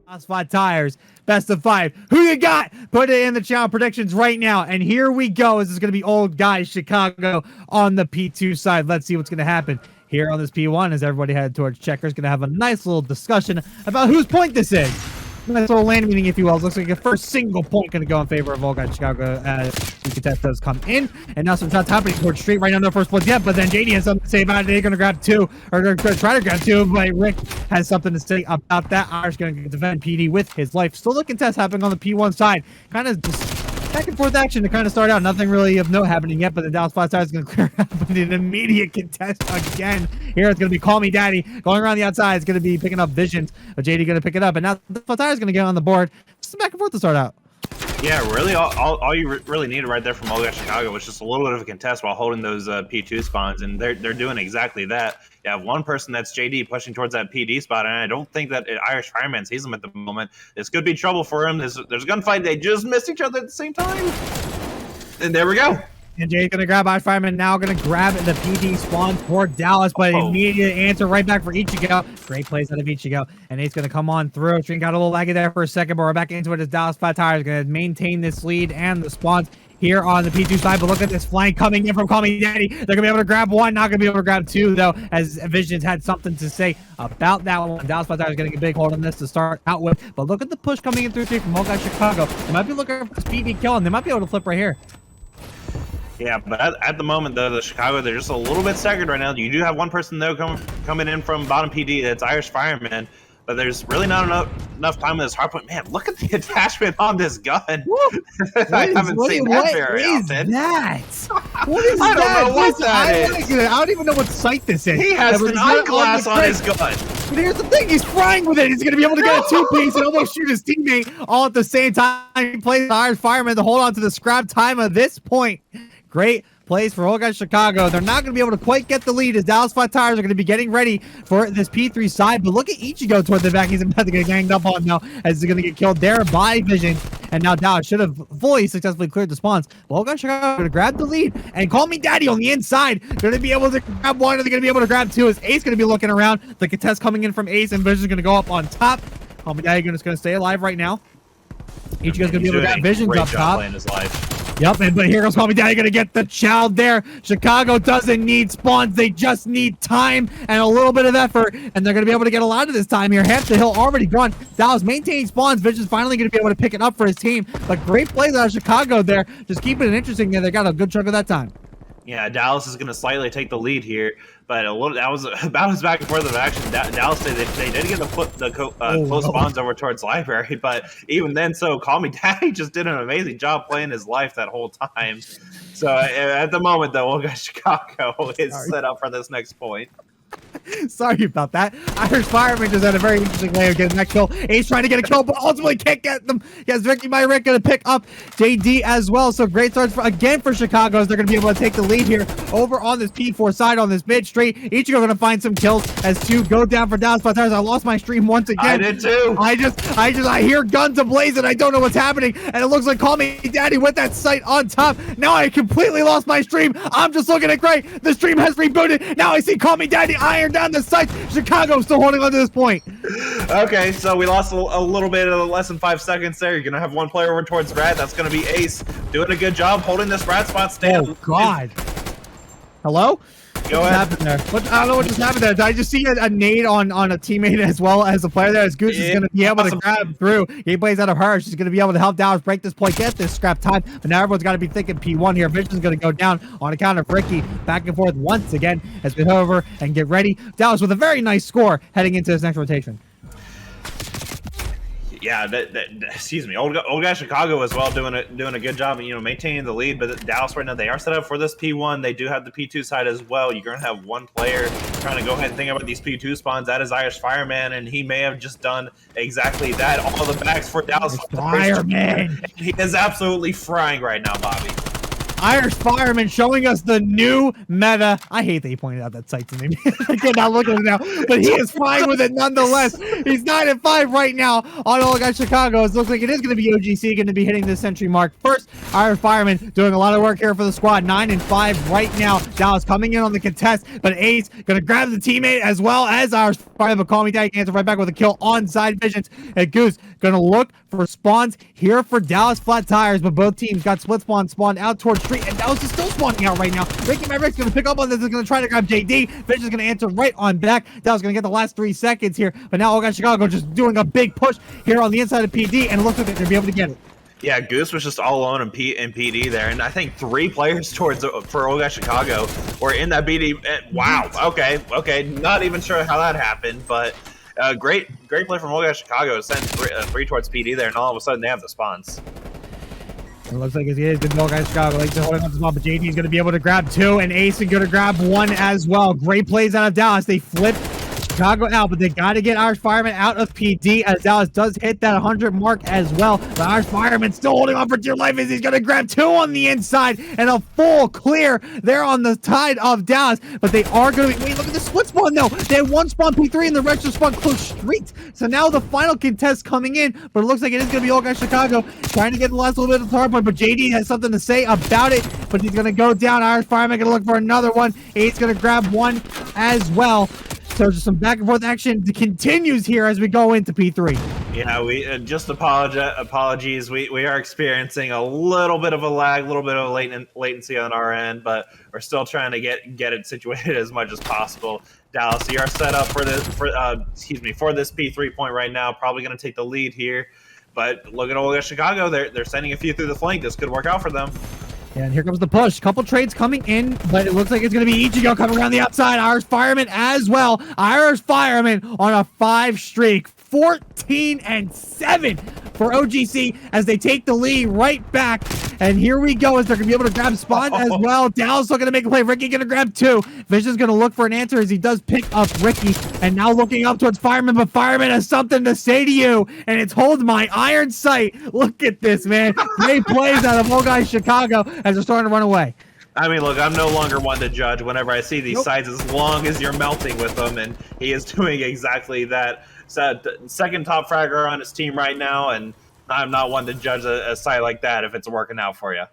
S5 tires, best of 5. Who you got? Put it in the channel predictions right now. And here we go. This is going to be old guys Chicago on the P2 side. Let's see what's going to happen here on this P1 as everybody headed towards checkers. Going to have a nice little discussion about whose point this is. Nice little land meeting, if you will. It looks like a first single point going to go in favor of old guys Chicago as the contest does come in. And now some shots happening towards street. Right now, no first points yet, but then JD has something to say about it. They're going to grab 2, or they're going to try to grab 2, but Rick has something to say about that. Irish going to defend PD with his life. Still the contest happening on the P1 side. Kind of just back and forth action to kind of start out. Nothing really of note happening yet, but the Dallas 5 side is going to clear up with an immediate contest again. Here it's going to be Call Me Daddy going around the outside. It's going to be picking up Visions, but JD going to pick it up, and now the 5 side is going to get on the board. Just back and forth to start out. Yeah, really, all you really needed right there from Old Guy Chicago was just a little bit of a contest while holding those P2 spawns, and they're doing exactly that. You have one person that's JD pushing towards that PD spot, and I don't think that Irish Fireman sees him at the moment. This could be trouble for him. There's a gunfight. They just missed each other at the same time, and there we go. And Jay's going to grab Irish Fireman, now going to grab the PD spawn for Dallas, but immediate answer right back for Ichigo. Great plays out of Ichigo. And Nate's going to come on through. Stream got a little laggy there for a second, but we're back into it as Dallas 5 tires going to maintain this lead and the spawns here on the P2 side. But look at this flank coming in from Call Me Daddy. They're going to be able to grab 1, not going to be able to grab 2, though, as Visions had something to say about that one. Dallas 5 tires getting a big hold on this to start out with. But look at the push coming in through 3 from Old Guy Chicago. They might be looking for speedy kill, and they might be able to flip right here. Yeah, but at the moment, though, the Chicago, they're just a little bit staggered right now. You do have one person, though, coming in from bottom PD. That's Irish Fireman. But there's really not enough time in this hardpoint. Man, look at the attachment on this gun. I haven't seen that very often. What is I that? don't know what that is. I don't even know what sight this is. He has an eyeglass on his gun. But here's the thing, he's frying with it. He's going to be able to get a 2-piece and almost shoot his teammate all at the same time. He plays the Irish Fireman to hold on to the scrap time of this point. Great plays for Old Guy Chicago. They're not going to be able to quite get the lead as Dallas 5 tires are going to be getting ready for this P3 side. But look at Ichigo toward the back. He's about to get ganged up on now as he's going to get killed there by Vision. And now Dallas should have fully successfully cleared the spawns. But Old Guy Chicago going to grab the lead and Call Me Daddy on the inside. Going to be able to grab 1, or they're going to be able to grab 2 as Ace going to be looking around. The contest coming in from Ace, and Vision's going to go up on top. Call Me Daddy is going to stay alive right now. Ichigo's going to be able to grab Visions up top. His life. Yep, but here goes Call Me Daddy, gonna get the child there. Chicago doesn't need spawns, they just need time and a little bit of effort, and they're gonna be able to get a lot of this time here. Half the hill already gone. Dallas maintaining spawns. Vision's finally gonna be able to pick it up for his team, but great plays out of Chicago there, just keeping it interesting there. They got a good chunk of that time. Yeah, Dallas is going to slightly take the lead here, but that was about as back and forth of action. Dallas, they did get the close spawns over towards Library, but even then, so Call Me Daddy just did an amazing job playing his life that whole time. So at the moment, though, Old Guy Chicago is set up for this next point. Sorry about that. Irish Fireman just had a very interesting way of getting that kill. Ace trying to get a kill, but ultimately can't get them. Yes, Ricky Myrick going to pick up JD as well. So great starts again for Chicago as they're going to be able to take the lead here over on this P4 side on this mid street. Ichigo going to find some kills as 2 go down for Dallas 5 tires. I lost my stream once again. I did too. I hear guns ablaze and I don't know what's happening. And it looks like Call Me Daddy with that sight on top. Now I completely lost my stream. I'm just looking at great. The stream has rebooted. Now I see Call Me Daddy iron down the sight. Chicago still holding on to this point. Okay, so we lost a little bit of less than 5 seconds there. You're gonna have one player over towards Rat. That's gonna be Ace doing a good job holding this Rat spot. Oh God! Hello? Go What ahead. happened there? I don't know what just happened there. Did I just see a nade on a teammate as well as a player there? As Goose is going to be able to grab through. He plays out of her. She's going to be able to help Dallas break this point, get this scrap time. But now everyone's got to be thinking P1 here. Vision's going to go down on account of Ricky. Back and forth once again as we head over and get ready. Dallas with a very nice score heading into this next rotation. Yeah, excuse me, old guy Chicago as well doing a good job, maintaining the lead. But Dallas right now, they are set up for this P1. They do have the P2 side as well. You're gonna have one player trying to go ahead and think about these P2 spawns. That is Irish Fireman, and he may have just done exactly that. All the backs for Dallas Fireman. He is absolutely frying right now, Bobby. Irish Fireman showing us the new meta. I hate that he pointed out that site to me. I cannot look at it now, but he is fine with it nonetheless. He's 9-5 right now on Old Guy Chicago. It looks like it is going to be OGC going to be hitting the century mark first. Irish Fireman doing a lot of work here for the squad. 9-5 right now. Dallas coming in on the contest, but Ace going to grab the teammate as well as Irish Fireman. But Call Me Daddy can answer right back with a kill on side visions. And Goose going to look for spawns here for Dallas Flat Tires, but both teams got split spawned out towards street, and Dallas is still spawning out right now. Ricky Maverick's going to pick up on this, is going to try to grab JD. Fish is going to answer right on back. Dallas going to get the last 3 seconds here, but now Old Guy Chicago just doing a big push here on the inside of PD, and it looks like they're going to be able to get it. Yeah, Goose was just all alone in PD there, and I think 3 players for Old Guy Chicago were in that BD. Wow. Okay. Not even sure how that happened, but great play from Old Guy Chicago to send 3 towards PD there, and all of a sudden they have the spawns. It looks like it's good Old Guy Chicago. Like they're holding on to the spot, but JD is going to be able to grab 2, and Ace is going to grab 1 as well. Great plays out of Dallas. They flip Chicago out, but they got to get Irish Fireman out of PD as Dallas does hit that 100 mark as well. But Irish Fireman still holding on for dear life as he's going to grab 2 on the inside and a full clear there on the side of Dallas. But they are going to be, wait, look at the split spawn though. They had 1 spawn P3 and the rest just spawn close street. So now the final contest coming in, but it looks like it is going to be Old Guy Chicago trying to get the last little bit of the hard point, but JD has something to say about it, but he's going to go down. Irish Fireman going to look for another one. 8's going to grab 1 as well. So just some back and forth action continues here as we go into P3. Yeah, we just apologies. We are experiencing a little bit of a lag, a little bit of latency on our end, but we're still trying to get it situated as much as possible. Dallas, you are set up for this for this P3 point right now. Probably going to take the lead here, but look at Old Guy Chicago. They're sending a few through the flank. This could work out for them. And here comes the push. Couple trades coming in, but it looks like it's going to be Ichigo coming around the outside. Irish Fireman as well. Irish Fireman on a 5 streak. 14-7 for OGC as they take the lead right back. And here we go as they're going to be able to grab spawns as well. Dallas looking to make a play. Ricky going to grab 2. Vision's going to look for an answer as he does pick up Ricky. And now looking up towards Fireman, but Fireman has something to say to you. And it's hold my iron sight. Look at this, man. Great plays out of Old Guy Chicago as they're starting to run away. I mean, look, I'm no longer one to judge whenever I see these sides as long as you're melting with them, and he is doing exactly that. Second top fragger on his team right now, and I'm not one to judge a site like that if it's working out for you.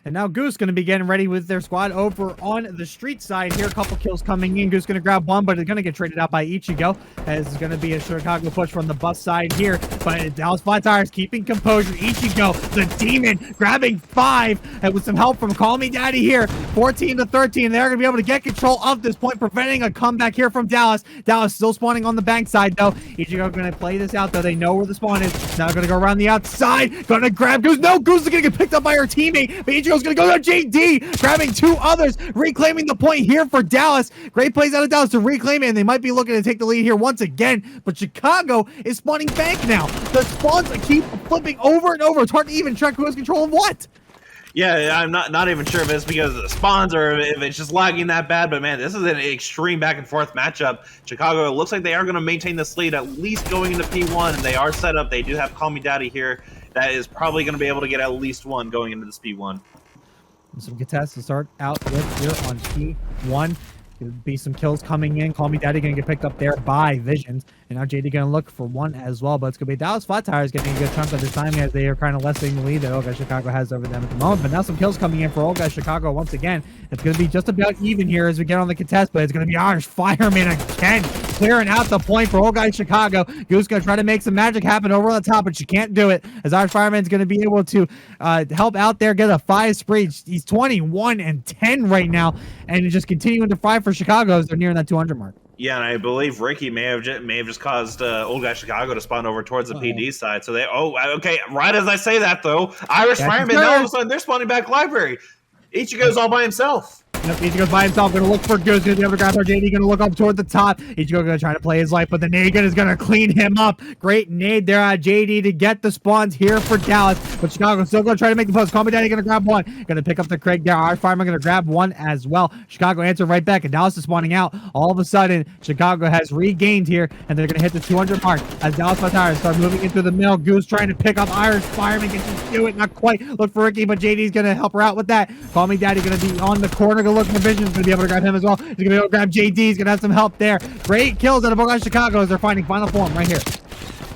And now Goose going to be getting ready with their squad over on the street side here. A couple kills coming in. Goose going to grab 1, but it's going to get traded out by Ichigo. As it's going to be a Chicago push from the bus side here. But Dallas Flat Tires keeping composure. Ichigo, the demon, grabbing 5. And with some help from Call Me Daddy here. 14-13. They're going to be able to get control of this point, preventing a comeback here from Dallas. Dallas still spawning on the bank side, though. Ichigo going to play this out, though. They know where the spawn is. Now going to go around the outside. Going to grab Goose. No, Goose is going to get picked up by her teammate. But Ichigo's going to go to JD, grabbing 2 others, reclaiming the point here for Dallas. Great plays out of Dallas to reclaim it, and they might be looking to take the lead here once again. But Chicago is spawning bank now. The spawns keep flipping over and over. It's hard to even track who has control of what. Yeah, I'm not even sure if it's because of the spawns or if it's just lagging that bad, but man, this is an extreme back and forth matchup. Chicago, it looks like they are going to maintain this lead at least going into P1, and they are set up. They do have Call Me Daddy here. That is probably going to be able to get at least 1 going into this P1. Some contests to start out with here on P1. There'll be some kills coming in. Call Me Daddy going to get picked up there by Visions. And now JD going to look for 1 as well. But it's going to be Dallas Flat Tires getting a good chunk of this time as they are kind of lessening the lead that Old Guy Chicago has over them at the moment. But now some kills coming in for Old Guy Chicago once again. It's going to be just about even here as we get on the contest. But it's going to be Irish Fireman again, clearing out the point for Old Guy Chicago. Goose going to try to make some magic happen over on the top, but she can't do it as Irish Fireman's going to be able to help out there, get a 5 spree. He's 21-10 right now, and just continuing to fry for Chicago as they're nearing that 200 mark. Yeah, and I believe Ricky may have just caused Old Guy Chicago to spawn over towards the PD side. So they, okay, right as I say that though, Irish Fireman, all of a sudden they're spawning back library. Ichigo's all by himself. Yep, Ichigo's by himself, gonna look for Goose, gonna be able to grab her. JD gonna look up toward the top. Ichigo gonna try to play his life, but the nade gun is gonna clean him up. Great nade there on JD to get the spawns here for Dallas, but Chicago still gonna try to make the post. Call Me Daddy gonna grab one, gonna pick up the Craig there. Our Farmer gonna grab one as well. Chicago answer right back, and Dallas is spawning out. All of a sudden, Chicago has regained here, and they're gonna hit the 200 mark as Dallas Tires start moving into the middle. Goose trying to pick up Irish Fireman, can just do it, not quite. Look for Ricky, but JD's gonna help her out with that. Call Me Daddy gonna be on the corner, gonna look for Vision's gonna be able to grab him as well. He's gonna be able to grab JD, he's gonna have some help there. Great kills out of BOCW Chicago as they're finding final form right here.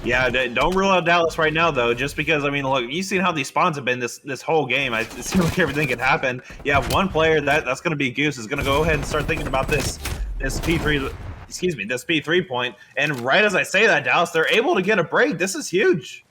Yeah, don't rule out Dallas right now, though, just because, I mean, look, you've seen how these spawns have been this whole game. It seems like everything can happen. You have one player, that's going to be Goose, is going to go ahead and start thinking about this P3, this P3 point, and right as I say that, Dallas, they're able to get a break. This is huge.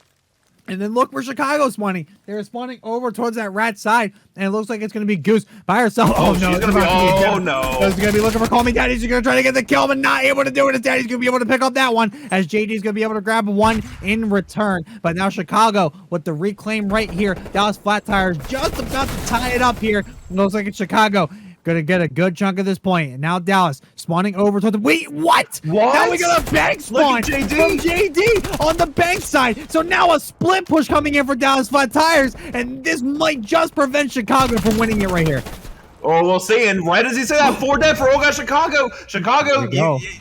And then look where Chicago's spawning. They're spawning over towards that rat side, and it looks like it's going to be Goose by herself. Oh, no. She's gonna be, oh, no. She's going to be looking for Call Me Daddy. She's going to try to get the kill, but not able to do it. His daddy's going to be able to pick up that one, as JD's going to be able to grab one in return. But now Chicago with the reclaim right here. Dallas Flat Tires just about to tie it up here. Looks like it's Chicago. Gonna get a good chunk of this point. And now Dallas spawning over to the... Wait, what? Now we got a bank spawn from JD on the bank side. So now a split push coming in for Dallas Flat Tires. And this might just prevent Chicago from winning it right here. Oh, we'll see. And right as he said that, 4 dead for Chicago. Chicago,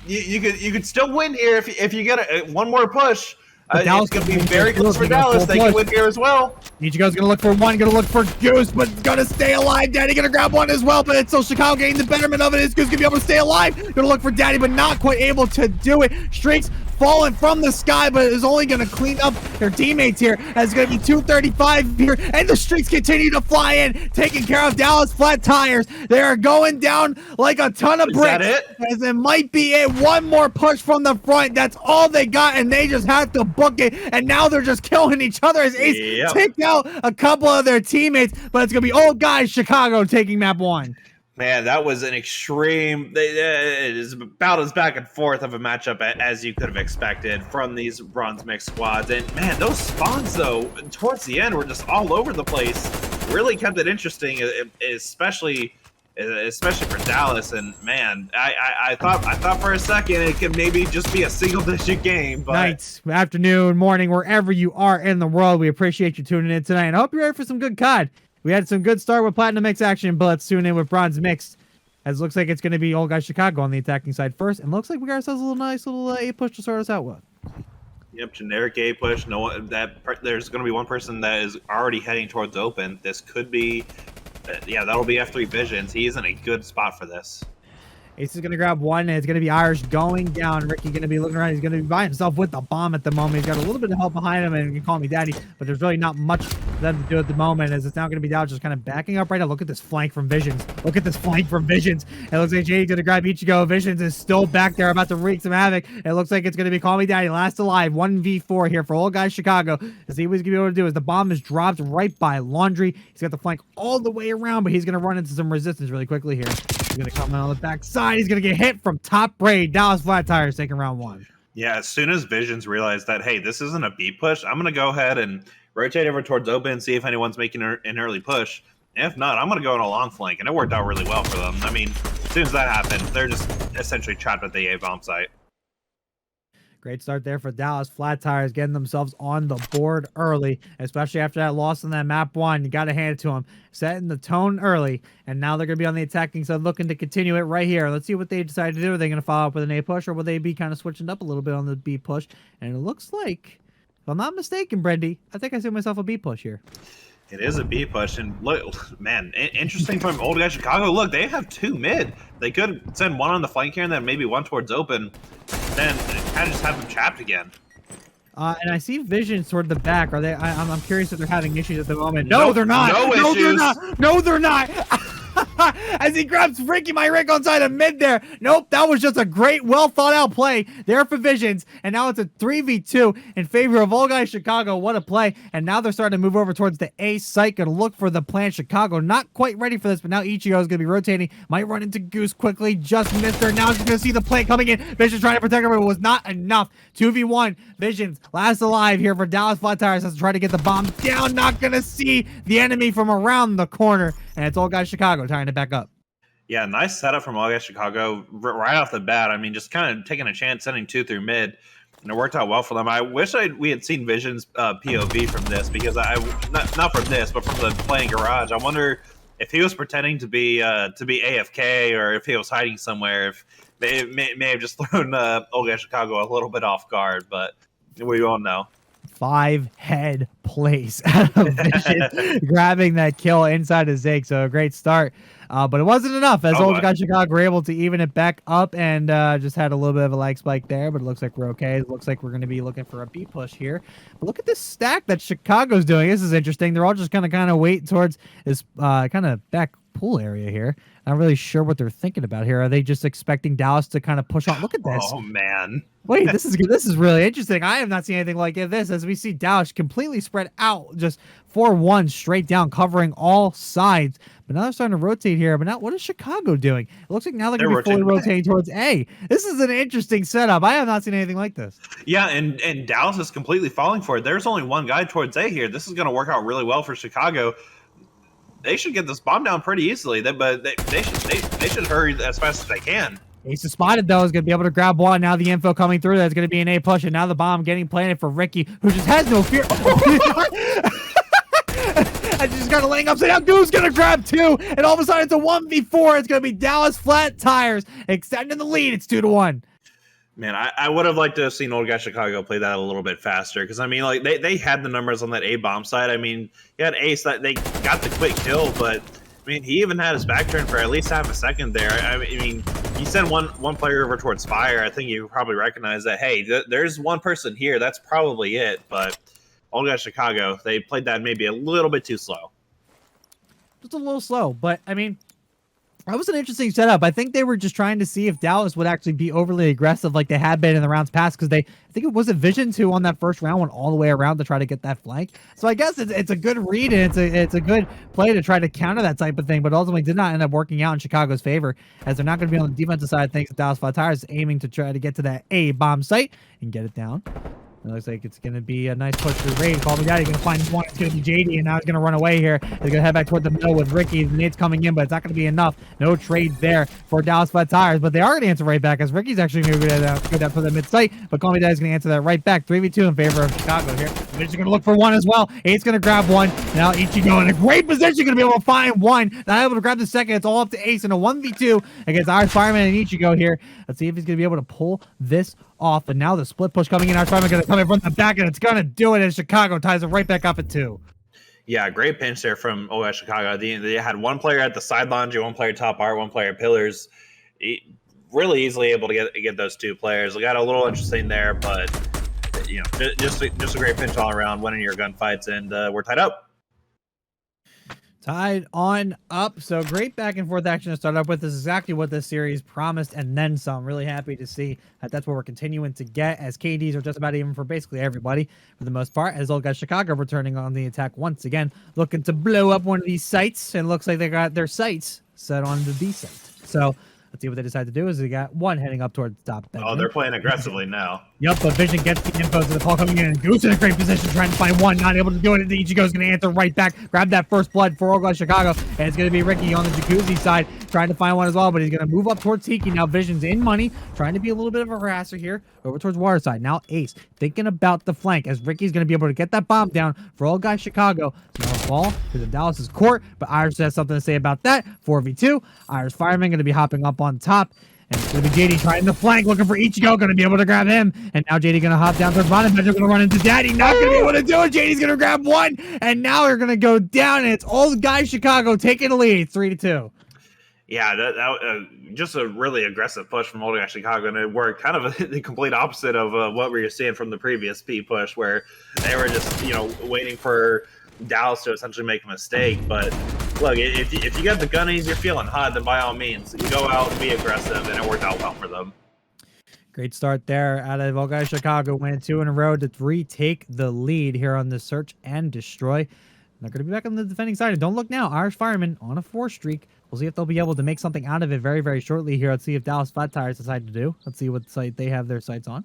you could still win here if you get one more push. It's going to be very close for Dallas. They can win here as well. Ichigo's going to look for one, going to look for Goose, but going to stay alive. Daddy going to grab one as well, but it's still Chicago getting the betterment of it. Is Goose going to be able to stay alive? Going to look for Daddy, but not quite able to do it. Streaks falling from the sky, but is only going to clean up their teammates here. As it's going to be 235 here, and the streaks continue to fly in, taking care of Dallas Flat Tires. They are going down like a ton of bricks. Is that it? As it might be it. One more push from the front. That's all they got, and they just have to book it. And now they're just killing each other as Ace take out a couple of their teammates. But it's going to be Old Guys Chicago taking map 1. Man, that was an extreme. It is about as back and forth of a matchup as you could have expected from these bronze mix squads. And man, those spawns though, towards the end, were just all over the place. Really kept it interesting, especially for Dallas. And man, I thought for a second it could maybe just be a single-digit game. But night, afternoon, morning, wherever you are in the world, we appreciate you tuning in tonight. And I hope you're ready for some good COD. We had some good start with Platinum Mix action, but let's tune in with Bronze Mixed. As it looks like it's going to be Old Guy Chicago on the attacking side first. And looks like we got ourselves a nice little A push to start us out with. Yep, generic A push. There's going to be one person that is already heading towards open. This could be, that'll be F3 Visions. He is in a good spot for this. Ace is going to grab one, and it's going to be Irish going down. Ricky going to be looking around. He's going to be by himself with the bomb at the moment. He's got a little bit of help behind him, and you can call me Daddy, but there's really not much for them to do at the moment, as it's now going to be Dow just kind of backing up right now. Look at this flank from Visions. Look at this flank from Visions. It looks like Jade's going to grab Ichigo. Visions is still back there about to wreak some havoc. It looks like it's going to be Call Me Daddy, last alive, 1v4 here for Old Guy Chicago. To see what he's going to be able to do is the bomb is dropped right by Laundry. He's got the flank all the way around, but he's going to run into some resistance really quickly here. He's going to come in on the back side. He's going to get hit from top braid. Dallas Flat Tires taking round 1. Yeah, as soon as Visions realized that, hey, this isn't a B push, I'm going to go ahead and rotate over towards open and see if anyone's making an early push. If not, I'm going to go on a long flank, and it worked out really well for them. I mean, as soon as that happened, they're just essentially trapped at the A bomb site. Great start there for Dallas Flat Tires, getting themselves on the board early, especially after that loss on that map 1. You got to hand it to them. Setting the tone early, and now they're going to be on the attacking side looking to continue it right here. Let's see what they decide to do. Are they going to follow up with an A push, or will they be kind of switching up a little bit on the B push? And it looks like, if I'm not mistaken, Brendy, I think I see myself a B push here. It is a B push, and look, man, interesting from Old Guy Chicago. Look, they have 2 mid. They could send one on the flank here and then maybe one towards open. Then kind of just have them trapped again. And I see Visions toward the back. Are they? I'm curious if they're having issues at the moment. No, they're not. No issues. They're not. No, they're not. As he grabs Ricky My Rick on side of mid there. Nope, that was just a great, well thought out play there for Visions. And now it's a 3v2 in favor of Old Guy Chicago. What a play. And now they're starting to move over towards the A site. Going to look for the plant. Chicago not quite ready for this, but now Ichigo is going to be rotating. Might run into Goose quickly. Just missed her. Now she's going to see the plant coming in. Visions trying to protect her, but it was not enough. 2v1. Visions last alive here for Dallas Flat Tires. Has to try to get the bomb down. Not going to see the enemy from around the corner. And it's Old Guy Chicago trying to back up. Yeah, nice setup from All Chicago right off the bat. I mean, just kind of taking a chance, sending two through mid, and it worked out well for them. I wish we had seen Vision's POV from this because not from this, but from the playing garage. I wonder if he was pretending to be AFK or if he was hiding somewhere. If may have just thrown Olga Chicago a little bit off guard, but we won't know. 5-head place out of Vision, grabbing that kill inside of Zig. So a great start. But it wasn't enough as Old Guy Chicago were able to even it back up and just had a little bit of a lag spike there, but it looks like we're okay. It looks like we're going to be looking for a B push here. But look at this stack that Chicago's doing. This is interesting. They're all just going to kind of wait towards this kind of back pool area here. Not really sure what they're thinking about here. Are they just expecting Dallas to kind of push on? Look at this. Oh, man. Wait, this is good. This is really interesting. I have not seen anything like this as we see Dallas completely spread out, just 4-1 straight down, covering all sides. But now they're starting to rotate here. But now, what is Chicago doing? It looks like now they're going to be fully rotating towards A. This is an interesting setup. I have not seen anything like this. Yeah, and Dallas is completely falling for it. There's only one guy towards A here. This is going to work out really well for Chicago. They should get this bomb down pretty easily, but they should hurry as fast as they can. Ace is spotted, though, is going to be able to grab one. Now the info coming through. That's going to be an A push, and now the bomb getting planted for Ricky, who just has no fear. I just got a laying upside down. Dude's going to grab two, and all of a sudden it's a 1v4. It's going to be Dallas flat tires extending the lead. It's 2-1. Man, I would have liked to have seen Old Guy Chicago play that a little bit faster because, I mean, like they had the numbers on that A bomb side. I mean, he had Ace that they got the quick kill, but I mean, he even had his back turn for at least half a second there. I mean, you send one player over towards fire. I think you probably recognize that, hey, there's one person here. That's probably it. But Old Guy Chicago, they played that maybe a little bit too slow. Just a little slow, but I mean, that was an interesting setup. I think they were just trying to see if Dallas would actually be overly aggressive like they had been in the rounds past because I think it was a Vision 2 on that first round went all the way around to try to get that flank. So I guess it's a good read and it's a good play to try to counter that type of thing, but ultimately did not end up working out in Chicago's favor as they're not going to be on the defensive side of things. Dallas Flat Tires aiming to try to get to that A bomb site and get it down. It looks like it's going to be a nice push through Raid. Call me daddy. Going to find one. It's going to be JD, and now he's going to run away here. He's going to head back toward the middle with Ricky. The nade's coming in, but it's not going to be enough. No trade there for Dallas Flat Tires, but they are going to answer right back as Ricky's actually going to go down for the mid-site, but Call me daddy's going to answer that right back. 3v2 in favor of Chicago here. They're just going to look for one as well. Eight's going to grab one. Now Ichigo in a great position, going to be able to find one. Not able to grab the second. It's all up to Ace in a 1v2 against Irish Fireman and Ichigo here. Let's see if he's going to be able to pull this off. And now the split push coming in. Irish Fireman going to come in from the back, and it's going to do it as Chicago ties it right back up at 2. Yeah, great pinch there from OS Chicago. They had one player at the side laundry, one player top art, one player pillars. Really easily able to get those two players. It got a little interesting there, but you know, just a great pinch all around, winning your gunfights, and we're tied up. Tied on up. So great back and forth action to start up with. This is exactly what this series promised and then some. Really happy to see that that's what we're continuing to get as KDs are just about even for basically everybody for the most part. As Old Guy Chicago returning on the attack once again, looking to blow up one of these sites, and looks like they got their sights set on the B site. So let's see what they decide to do. Is they got one heading up towards top Benjamin. Oh, they're playing aggressively now. Yep, but Vision gets the info to the call coming in, and Goose in a great position trying to find one, not able to do it. Ichigo's going to answer right back, grab that first blood for Old Guy Chicago, and it's going to be Ricky on the Jacuzzi side trying to find one as well, but he's going to move up towards Tiki. Now Vision's in money, trying to be a little bit of a harasser here, over towards water side. Now Ace thinking about the flank as Ricky's going to be able to get that bomb down for Old Guy Chicago. Now a ball to the Dallas's court, but Irish has something to say about that. 4v2, Irish Fireman going to be hopping up on top. And it's going to be JD trying the flank, looking for Ichigo, going to be able to grab him. And now JD going to hop down towards bottom. They're going to run into Daddy, not going to be able to do it. JD's going to grab one, and now they're going to go down, and it's Old Guy Chicago taking the lead. 3-2. Yeah, that just a really aggressive push from Old Guy Chicago, and it worked kind of the complete opposite of what we were seeing from the previous P push, where they were just, you know, waiting for Dallas to essentially make a mistake. But look, if you got the gunnies, you're feeling hot, then by all means, you go out and be aggressive, and it worked out well for them. Great start there out of Old Guy Chicago, winning 2 in a row to retake the lead here on the search and destroy. They're going to be back on the defending side. And don't look now, Irish Fireman on a 4 streak. We'll see if they'll be able to make something out of it very, very shortly here. Let's see if Dallas Flat Tires decide to do. Let's see what site they have their sights on.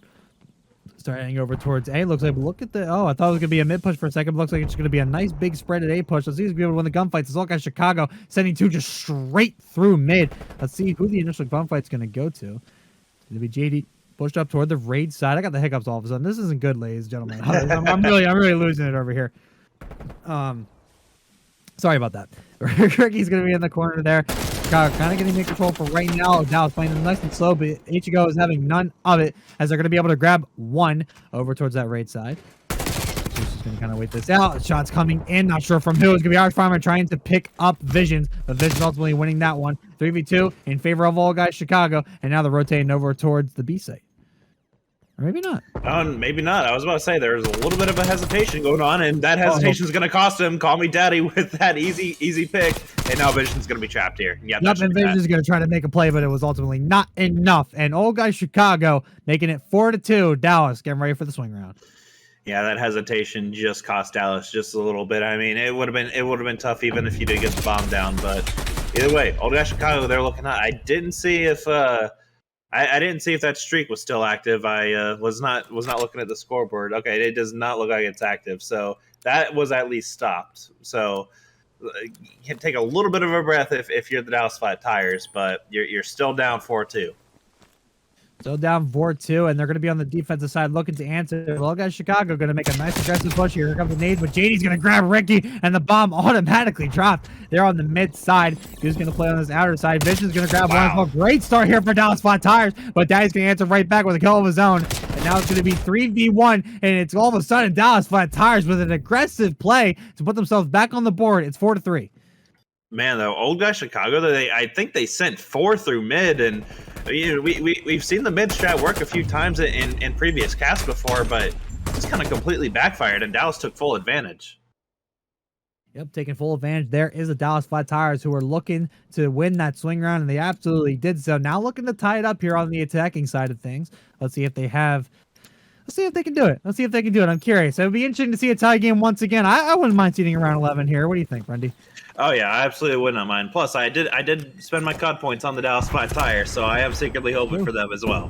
Starting over towards A. Looks like, look at the, oh, I thought it was going to be a mid push for a second. Looks like it's going to be a nice big spread at A push. Let's see who's going to be able to win the gunfights. It's all guys Chicago sending 2 just straight through mid. Let's see who the initial gunfight's going to go to. It's going to be JD pushed up toward the raid side. I got the hiccups all of a sudden. This isn't good, ladies and gentlemen. I'm really losing it over here. Sorry about that. Ricky's going to be in the corner there. Kind of getting in control for right now. Dallas playing them nice and slow, but Ichigo is having none of it as they're going to be able to grab 1 over towards that right side. Just going to kind of wait this out. Shots coming in. Not sure from who. It's going to be Irish Farmer trying to pick up Visions, but Visions ultimately winning that one. 3v2 in favor of all guys Chicago, and now they're rotating over towards the B site. Or maybe not. Maybe not. I was about to say there's a little bit of a hesitation going on, and that hesitation is going to cost him. Call me daddy with that easy pick, and now Vision's going to be trapped here. Yeah, yep, and Vision's going to try to make a play, but it was ultimately not enough. And old guy Chicago making it 4-2. Dallas getting ready for the swing round. Yeah, that hesitation just cost Dallas just a little bit. I mean, it would have been tough even if you did get the bomb down. But either way, old guy Chicago, they're looking hot. I didn't see if I didn't see if that streak was still active. I was not looking at the scoreboard. Okay, it does not look like it's active. So that was at least stopped. So you can take a little bit of a breath if you're the Dallas Flat Tires, but you're still down 4-2. Still down 4-2, and they're going to be on the defensive side looking to answer. Well, guys, Chicago going to make a nice aggressive push here. Here comes the nade, but JD's going to grab Ricky, and the bomb automatically dropped. They're on the mid side. He's going to play on this outer side. Vision's going to grab one as well. Great start here for Dallas Flat Tires, but Daddy's going to answer right back with a kill of his own. And now it's going to be 3v1, and it's all of a sudden Dallas Flat Tires with an aggressive play to put themselves back on the board. It's 4-3. Man, though, old guy Chicago, I think they sent 4 through mid, and you know, we've seen the mid strat work a few times in previous casts before, but it's kind of completely backfired, and Dallas took full advantage. Yep, taking full advantage. There is the Dallas Flat Tires who are looking to win that swing round, and they absolutely did so. Now looking to tie it up here on the attacking side of things. Let's see if they have. Let's see if they can do it. Let's see if they can do it. I'm curious. It would be interesting to see a tie game once again. I wouldn't mind seeing around 11 here. What do you think, Brendy? Oh yeah, I absolutely would not mind. Plus, I did spend my COD points on the Dallas Flat Tire, so I am secretly hoping for them as well.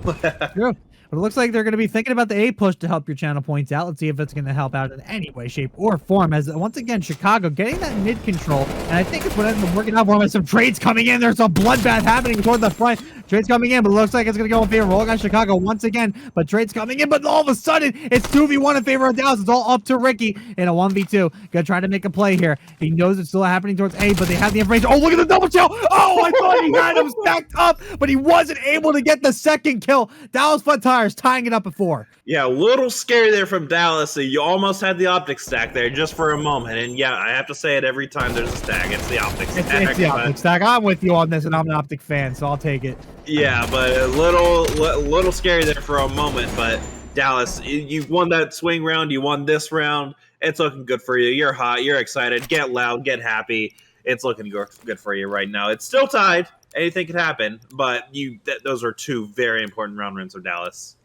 True. But it looks like they're going to be thinking about the A push to help your channel points out. Let's see if it's going to help out in any way, shape, or form. As once again, Chicago getting that mid control, and I think it's what ends up working out for them. Some trades coming in. There's a bloodbath happening toward the front. Trades coming in, but it looks like it's going to go in favor of all guys Chicago once again. But trades coming in, but all of a sudden it's 2v1 in favor of Dallas. It's all up to Ricky in a 1v2. Gonna try to make a play here. He knows it's still happening towards A, but they have the information. Oh, look at the double kill. Oh, I thought he had him stacked up, but he wasn't able to get the second kill. Dallas Flat Tires tying it up at 4. Yeah, a little scary there from Dallas. So you almost had the optic stack there just for a moment. And yeah, I have to say it every time there's a stack. It's the optic stack. It's the optic stack. I'm with you on this, and I'm an optic fan, so I'll take it. Yeah, but a little scary there for a moment. But Dallas, you won that swing round. You won this round. It's looking good for you. You're hot. You're excited. Get loud. Get happy. It's looking good for you right now. It's still tied. Anything could happen. But those are 2 very important round wins for Dallas.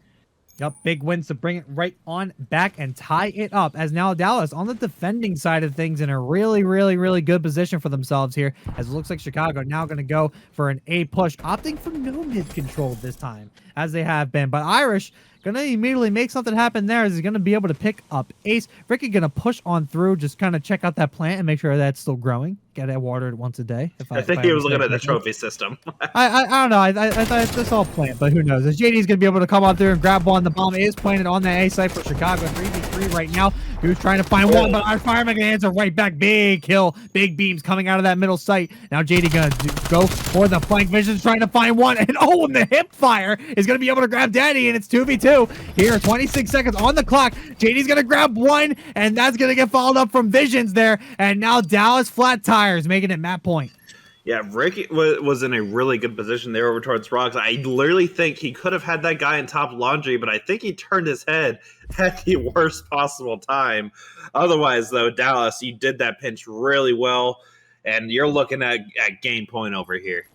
Yep, big wins to bring it right on back and tie it up, as now Dallas on the defending side of things in a really good position for themselves here, as it looks like Chicago now going to go for an A push, opting for no mid control this time, as they have been. But Irish going to immediately make something happen there, as he's going to be able to pick up Ace. Ricky going to push on through, just kind of check out that plant and make sure that's still growing. Get it watered once a day. I think he was looking at the trophy system. I don't know. I thought it's all plant, but who knows? As JD's going to be able to come out there and grab one. The bomb is planted on the A site for Chicago. 3v3 right now. He was trying to find one, but our fireman can answer right back. Big kill. Big beams coming out of that middle site. Now JD going to go for the flank. Vision's trying to find one. And and the hip fire is going to be able to grab Daddy, and it's 2v2. Here, 26 seconds on the clock. JD's going to grab one, and that's going to get followed up from Visions there. And now Dallas Flat Tires making it map point. Yeah, Ricky was in a really good position there over towards Rocks. I literally think he could have had that guy in top laundry, but I think he turned his head at the worst possible time. Otherwise, though, Dallas, you did that pinch really well, and you're looking at game point over here.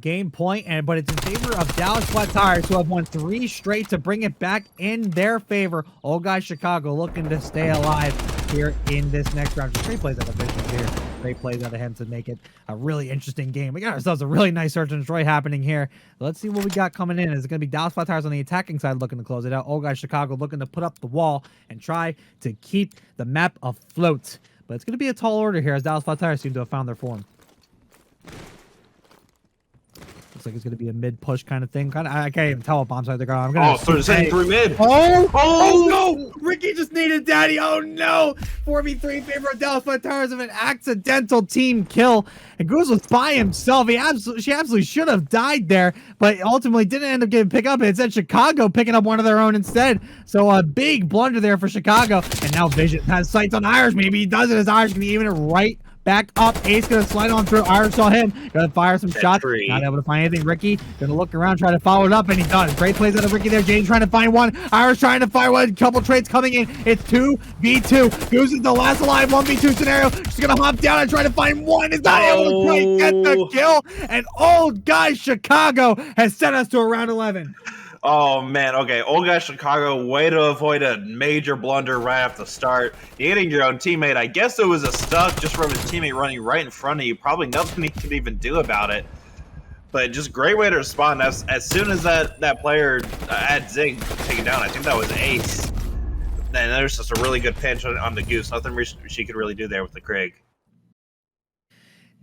Game point, but it's in favor of Dallas Flat Tires, who have won 3 straight to bring it back in their favor. Old guy Chicago looking to stay alive here in this next round. Just 3 plays out of Visions here. great plays out of him to make it a really interesting game. We got ourselves a really nice search and destroy happening here. Let's see what we got coming in. Is it going to be Dallas Flat Tires on the attacking side looking to close it out? Old Guy Chicago looking to put up the wall and try to keep the map afloat. But it's going to be a tall order here as Dallas Flat Tires seem to have found their form. Looks like it's going to be a mid-push kind of thing. I can't even tell what bomb side they're going. I'm gonna so they're sending through mid. Oh no! Ricky just needed daddy. Oh no! 4v3 favor of Dallas Flat Tires of an accidental team kill. And Goose was by himself. She absolutely should have died there, but ultimately didn't end up getting picked up. It said Chicago picking up one of their own instead. So a big blunder there for Chicago. And now Vision has sights on Irish. Maybe he does it as Irish can even it right back up. Ace gonna slide on through. Irish saw him. Gonna fire some shots. Not able to find anything. Ricky gonna look around, try to follow it up, and he does. Great plays out of Ricky there. James trying to find one. Irish trying to fire one. Couple trades coming in. It's 2v2. Goose is the last alive 1v2 scenario. She's gonna hop down and try to find one. Is not able to quite get the kill. And Old Guy Chicago has sent us to a round 11. Oh, man. Okay, Old Guy Chicago, way to avoid a major blunder right off the start. Hitting your own teammate. I guess it was a stuck just from his teammate running right in front of you. Probably nothing he could even do about it. But just great way to respond. As soon as that player had Zig taken down, I think that was Ace. Then there's just a really good pinch on the Goose. Nothing she could really do there with the Krieg.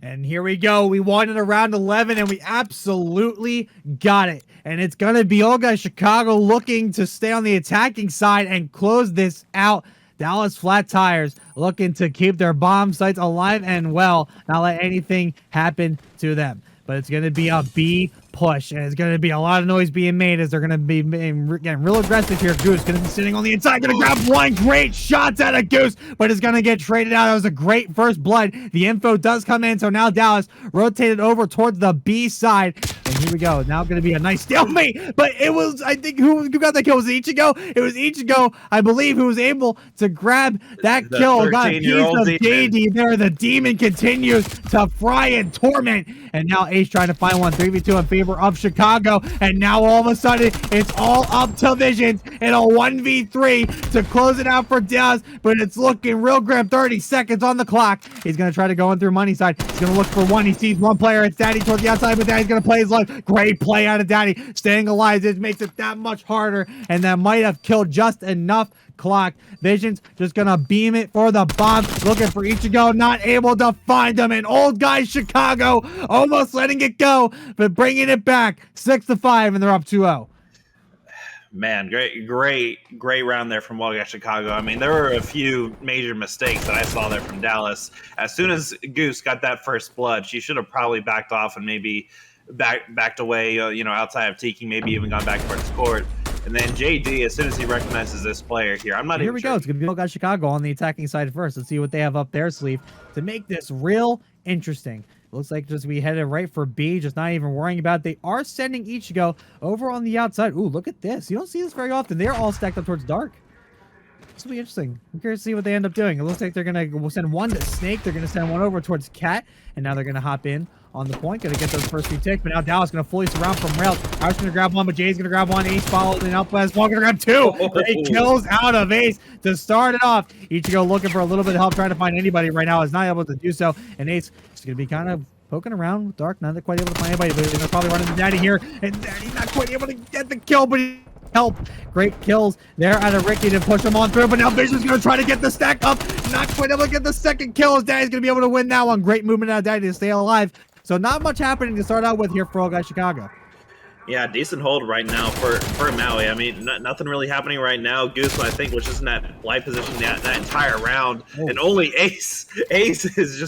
And here we go. We wanted a round 11, and we absolutely got it. And it's going to be Old Guy Chicago looking to stay on the attacking side and close this out. Dallas Flat Tires looking to keep their bomb sites alive and well, not let anything happen to them. But it's going to be a B push, and it's going to be a lot of noise being made as they're going to be getting real aggressive here. Goose going to be sitting on the inside, going to grab one. Great shots out of Goose, but it's going to get traded out. That was a great first blood. The info does come in, so now Dallas rotated over towards the B side. And here we go. Now going to be a nice stalemate, but it was, I think, who got that kill? Was it Ichigo? It was Ichigo, I believe, who was able to grab that kill. Got a piece of JD there. The demon continues to fry and torment. And now Ace trying to find one. 3v2 in favor of Chicago. And now all of a sudden, it's all up to Visions in a 1v3 to close it out for Dallas. But it's looking real grim. 30 seconds on the clock. He's going to try to go in through money side. He's going to look for one. He sees one player. It's Daddy towards the outside, but Daddy's going to play his life. Great play out of Daddy. Staying alive just makes it that much harder. And that might have killed just enough clock. Visions just gonna beam it for the bomb, looking for Ichigo, not able to find him. And Old Guy Chicago almost letting it go, but bringing it back 6-5, and they're up 2-0. Man, great round there from Old Guy Chicago. I mean, there were a few major mistakes that I saw there from Dallas. As soon as Goose got that first blood, she should have probably backed off and maybe backed away, outside of Tiki, maybe even gone back towards court. And then JD, as soon as he recognizes this player here, I'm not even sure. Here we go. It's going to be Old Guy Chicago on the attacking side first. Let's see what they have up their sleeve to make this real interesting. Looks like just we headed right for B, just not even worrying about it. They are sending Ichigo over on the outside. Ooh, look at this. You don't see this very often. They're all stacked up towards Dark. This will be interesting. I'm curious to see what they end up doing. It looks like they're going to send one to Snake. They're going to send one over towards Cat. And now they're going to hop in on the point. Going to get those first few ticks. But now Dallas going to fully surround from rails. I was going to grab one, but Jay's going to grab one. Ace follows and up as well. Going to grab two. Great kills out of Ace to start it off. Ichigo looking for a little bit of help, trying to find anybody right now. Is not able to do so. And Ace is going to be kind of poking around with Dark. Not quite able to find anybody, but they're probably running to Daddy here. And Daddy's not quite able to get the kill, but he help. Great kills there out of Ricky to push him on through, but now Vision's going to try to get the stack up. Not quite able to get the second kill, as Daddy's going to be able to win that one. Great movement out of Daddy to stay alive. So not much happening to start out with here for Old Guy Chicago. Yeah, decent hold right now for Maui. I mean, nothing really happening right now. Goose, I think, was just in that light position that entire round. Oh. And only Ace is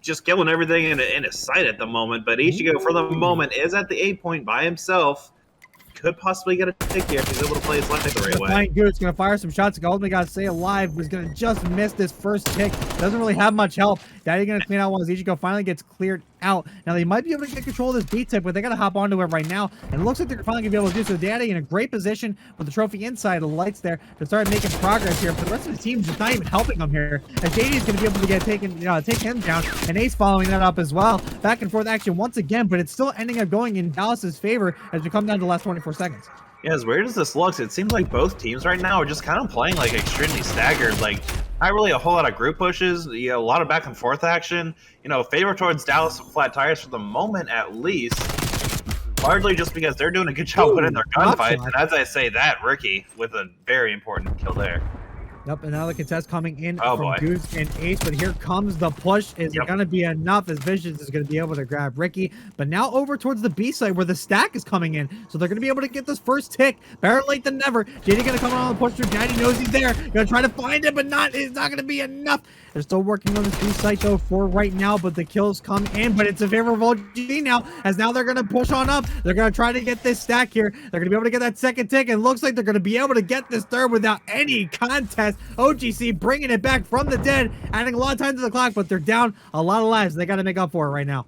just killing everything in his sight at the moment. But Ichigo, for the moment, is at the 8 point by himself. Could possibly get a tick here if he's able to play his life the right way. Goose gonna fire some shots. Ultimately got to stay alive. Was gonna just miss this first tick. Doesn't really have much help. Daddy gonna clean out once Ichigo finally gets cleared out. Now they might be able to get control of this B tip, but they gotta hop onto it right now. And it looks like they're finally gonna be able to do so. Daddy in a great position with the trophy inside, the lights there to start making progress here. But the rest of the team just not even helping them here. As JD is gonna be able to get take him down, and Ace following that up as well. Back and forth action once again, but it's still ending up going in Dallas's favor as we come down to the last 24 seconds. Yeah, as weird as this looks, it seems like both teams right now are just kind of playing like extremely staggered. Like not really a whole lot of group pushes. A lot of back and forth action. Favor towards Dallas Flat Tires for the moment, at least. Largely just because they're doing a good job winning their gunfights. And as I say that, Ricky with a very important kill there. Yep, another contest coming in from Goose and Ace, but here comes the push. Is it going to be enough as Visions is going to be able to grab Ricky? But now over towards the B side where the stack is coming in, so they're going to be able to get this first tick. Better late than never. JD going to come on the push through. Daddy knows he's there. Going to try to find it, but it's not going to be enough. They're still working on this B site though for right now, but the kills come in, but it's a favor of OGC now, as now they're going to push on up. They're going to try to get this stack here. They're going to be able to get that second tick, and looks like they're going to be able to get this third without any contest. OGC bringing it back from the dead, adding a lot of time to the clock, but they're down a lot of lives. They got to make up for it right now.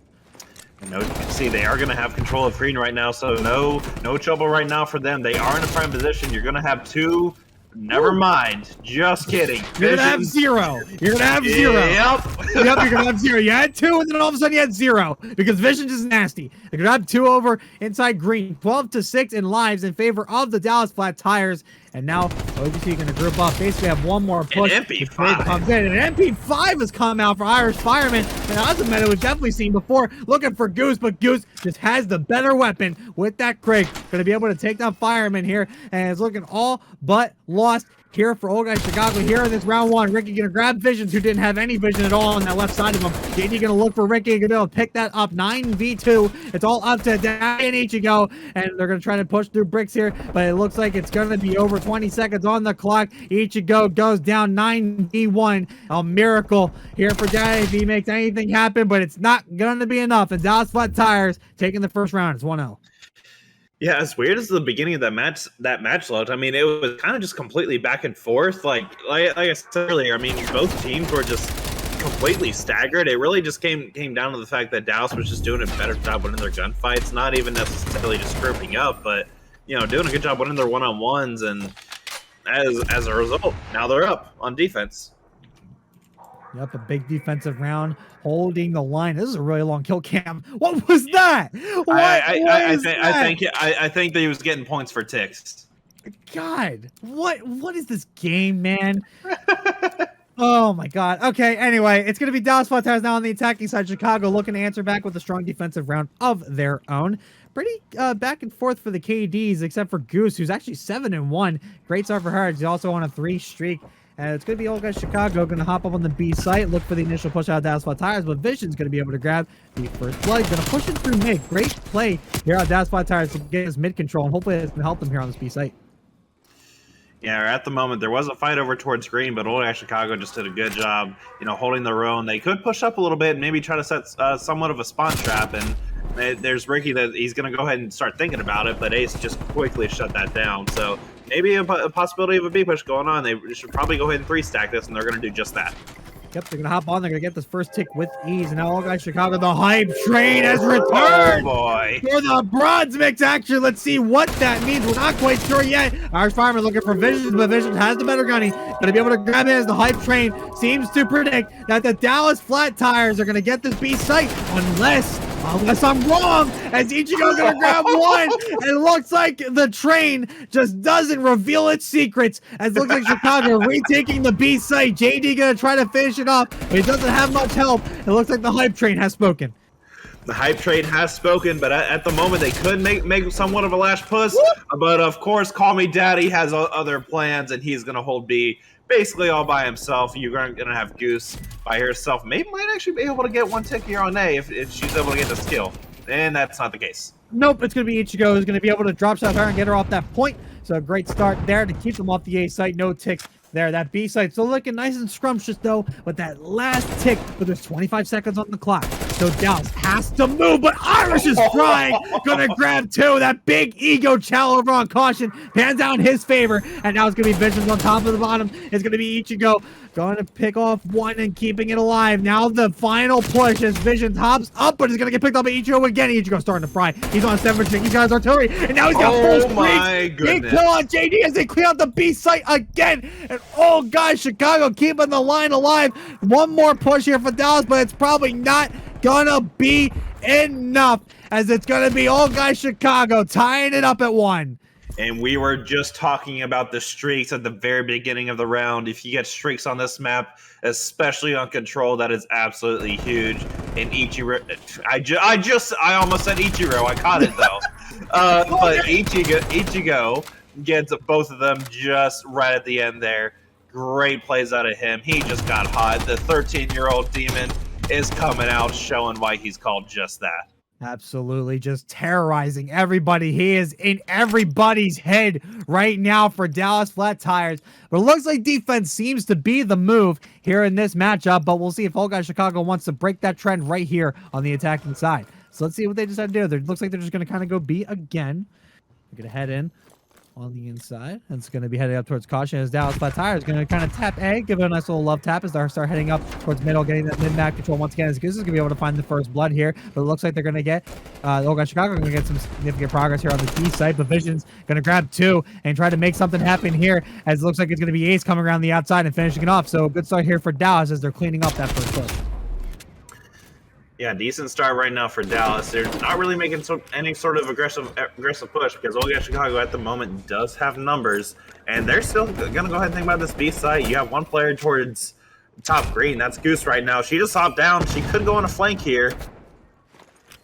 See, they are going to have control of green right now, so no trouble right now for them. They are in a prime position. You're going to have two. Never mind. Just kidding. You're going to have zero. You're going to have zero. Yep. Yep, you're going to have zero. You had two, and then all of a sudden you had zero because Vision is nasty. You're going to have two over inside green. 12-6 in lives in favor of the Dallas Flat Tires. And now OGC going to group up. Basically have one more push. An MP5 comes in. An MP5 has come out for Irish Fireman. And that's a meta we've definitely seen before. Looking for Goose, but Goose just has the better weapon with that Craig. Going to be able to take down Fireman here. And it's looking all but lost here for Old Guy Chicago here in this round one. Ricky going to grab Visions, who didn't have any vision at all on that left side of him. JD going to look for Ricky. Going to be able to pick that up. 9v2. It's all up to Danny and Ichigo. And they're going to try to push through bricks here. But it looks like it's going to be over 20 seconds on the clock. Ichigo goes down 9v1. A miracle here for Danny if he makes anything happen. But it's not going to be enough. And Dallas Flat Tires taking the first round. It's 1-0. Yeah, as weird as the beginning of that match looked, I mean, it was kind of just completely back and forth. Like I said earlier, I mean, both teams were just completely staggered. It really just came down to the fact that Dallas was just doing a better job winning their gunfights, not even necessarily just grouping up, but doing a good job winning their one-on-ones. And as a result, now they're up on defense. Yep, a big defensive round, holding the line. This is a really long kill cam. What was that? I think that he was getting points for ticks. God, what is this game, man? Oh my God. Okay, anyway, it's gonna be Dallas Flat Tires now on the attacking side. Chicago looking to answer back with a strong defensive round of their own. Pretty back and forth for the KDs, except for Goose, who's actually 7-1. Great start for her. He's also on a 3 streak. And it's going to be Old Guy Chicago going to hop up on the B site, look for the initial push out of Dallas Flat Tires, but Vision's going to be able to grab the first blood. Going to push it through mid. Great play here on Dallas Flat Tires to get his mid control, and hopefully it's going to help them here on this B site. Yeah, at the moment, there was a fight over towards green, but Old Guy Chicago just did a good job, holding their own. They could push up a little bit and maybe try to set somewhat of a spawn trap, and there's Ricky that he's going to go ahead and start thinking about it, but Ace just quickly shut that down. So maybe a possibility of a B push going on. They should probably go ahead and 3-stack this, and they're going to do just that. Yep, they're going to hop on. They're going to get this first tick with ease. And now All Guys Chicago, the hype train has returned for the bronze mix action. Let's see what that means. We're not quite sure yet. Irish Fireman looking for Visions, but Visions has the better gunny. Going to be able to grab it as the hype train seems to predict that the Dallas Flat Tires are going to get this B site unless I'm wrong, as Ichigo's gonna grab one, and it looks like the train just doesn't reveal its secrets, as it looks like Chicago retaking the B site. JD gonna try to finish it off, but he doesn't have much help. It looks like the hype train has spoken. The hype train has spoken, but at the moment they could make somewhat of a last push. But of course, Call Me Daddy has other plans, and he's gonna hold B basically all by himself. You're gonna have Goose by herself. Maybe might actually be able to get one tick here on A if she's able to get the skill. And that's not the case. Nope, it's gonna be Ichigo who's gonna be able to drop shot her and get her off that point. So a great start there to keep them off the A site. No ticks there. That B site still looking nice and scrumptious though, with that last tick, but there's 25 seconds on the clock. So Dallas has to move, but Irish is flying. Gonna grab two. That big ego chow over on caution pans out in his favor, and now it's gonna be Visions on top of the bottom. It's gonna be Ichigo going to pick off one and keeping it alive. Now the final push as Visions hops up, but he's gonna get picked up by Ichigo again. Ichigo starting to fry. He's on 7 tick. He's got his artillery, and now he's got full streaks. My goodness. Big kill on JD as they clean out the B site again. And oh guys, Chicago keeping the line alive. One more push here for Dallas, but it's probably not gonna be enough, as it's gonna be All Guys Chicago tying it up at 1. And we were just talking about the streaks at the very beginning of the round. If you get streaks on this map, especially on control, that is absolutely huge. And Ichiro, I almost said Ichiro. I caught it though. But Ichigo gets both of them just right at the end there. Great plays out of him. He just got hot. The 13-year-old demon is coming out, showing why he's called just that. Absolutely, just terrorizing everybody. He is in everybody's head right now for Dallas Flat Tires. But it looks like defense seems to be the move here in this matchup. But we'll see if Old Guy Chicago wants to break that trend right here on the attacking side. So let's see what they decide to do. It looks like they're just going to kind of go B again. We're going to head in on the inside. And it's going to be heading up towards caution as Dallas Flat Tire is going to kind of tap A, give it a nice little love tap as they start heading up towards middle, getting that mid-map control once again. As Goose is going to be able to find the first blood here, but it looks like they're going to get Old Guy Chicago going to get some significant progress here on the B side. But Vision's going to grab 2 and try to make something happen here, as it looks like it's going to be Ace coming around the outside and finishing it off. So a good start here for Dallas as they're cleaning up that first push. Yeah, decent start right now for Dallas. They're not really making any sort of aggressive push because Old Guy Chicago at the moment does have numbers, and they're still gonna go ahead and think about this B site. You have one player towards top green. That's Goose right now. She just hopped down. She could go on a flank here.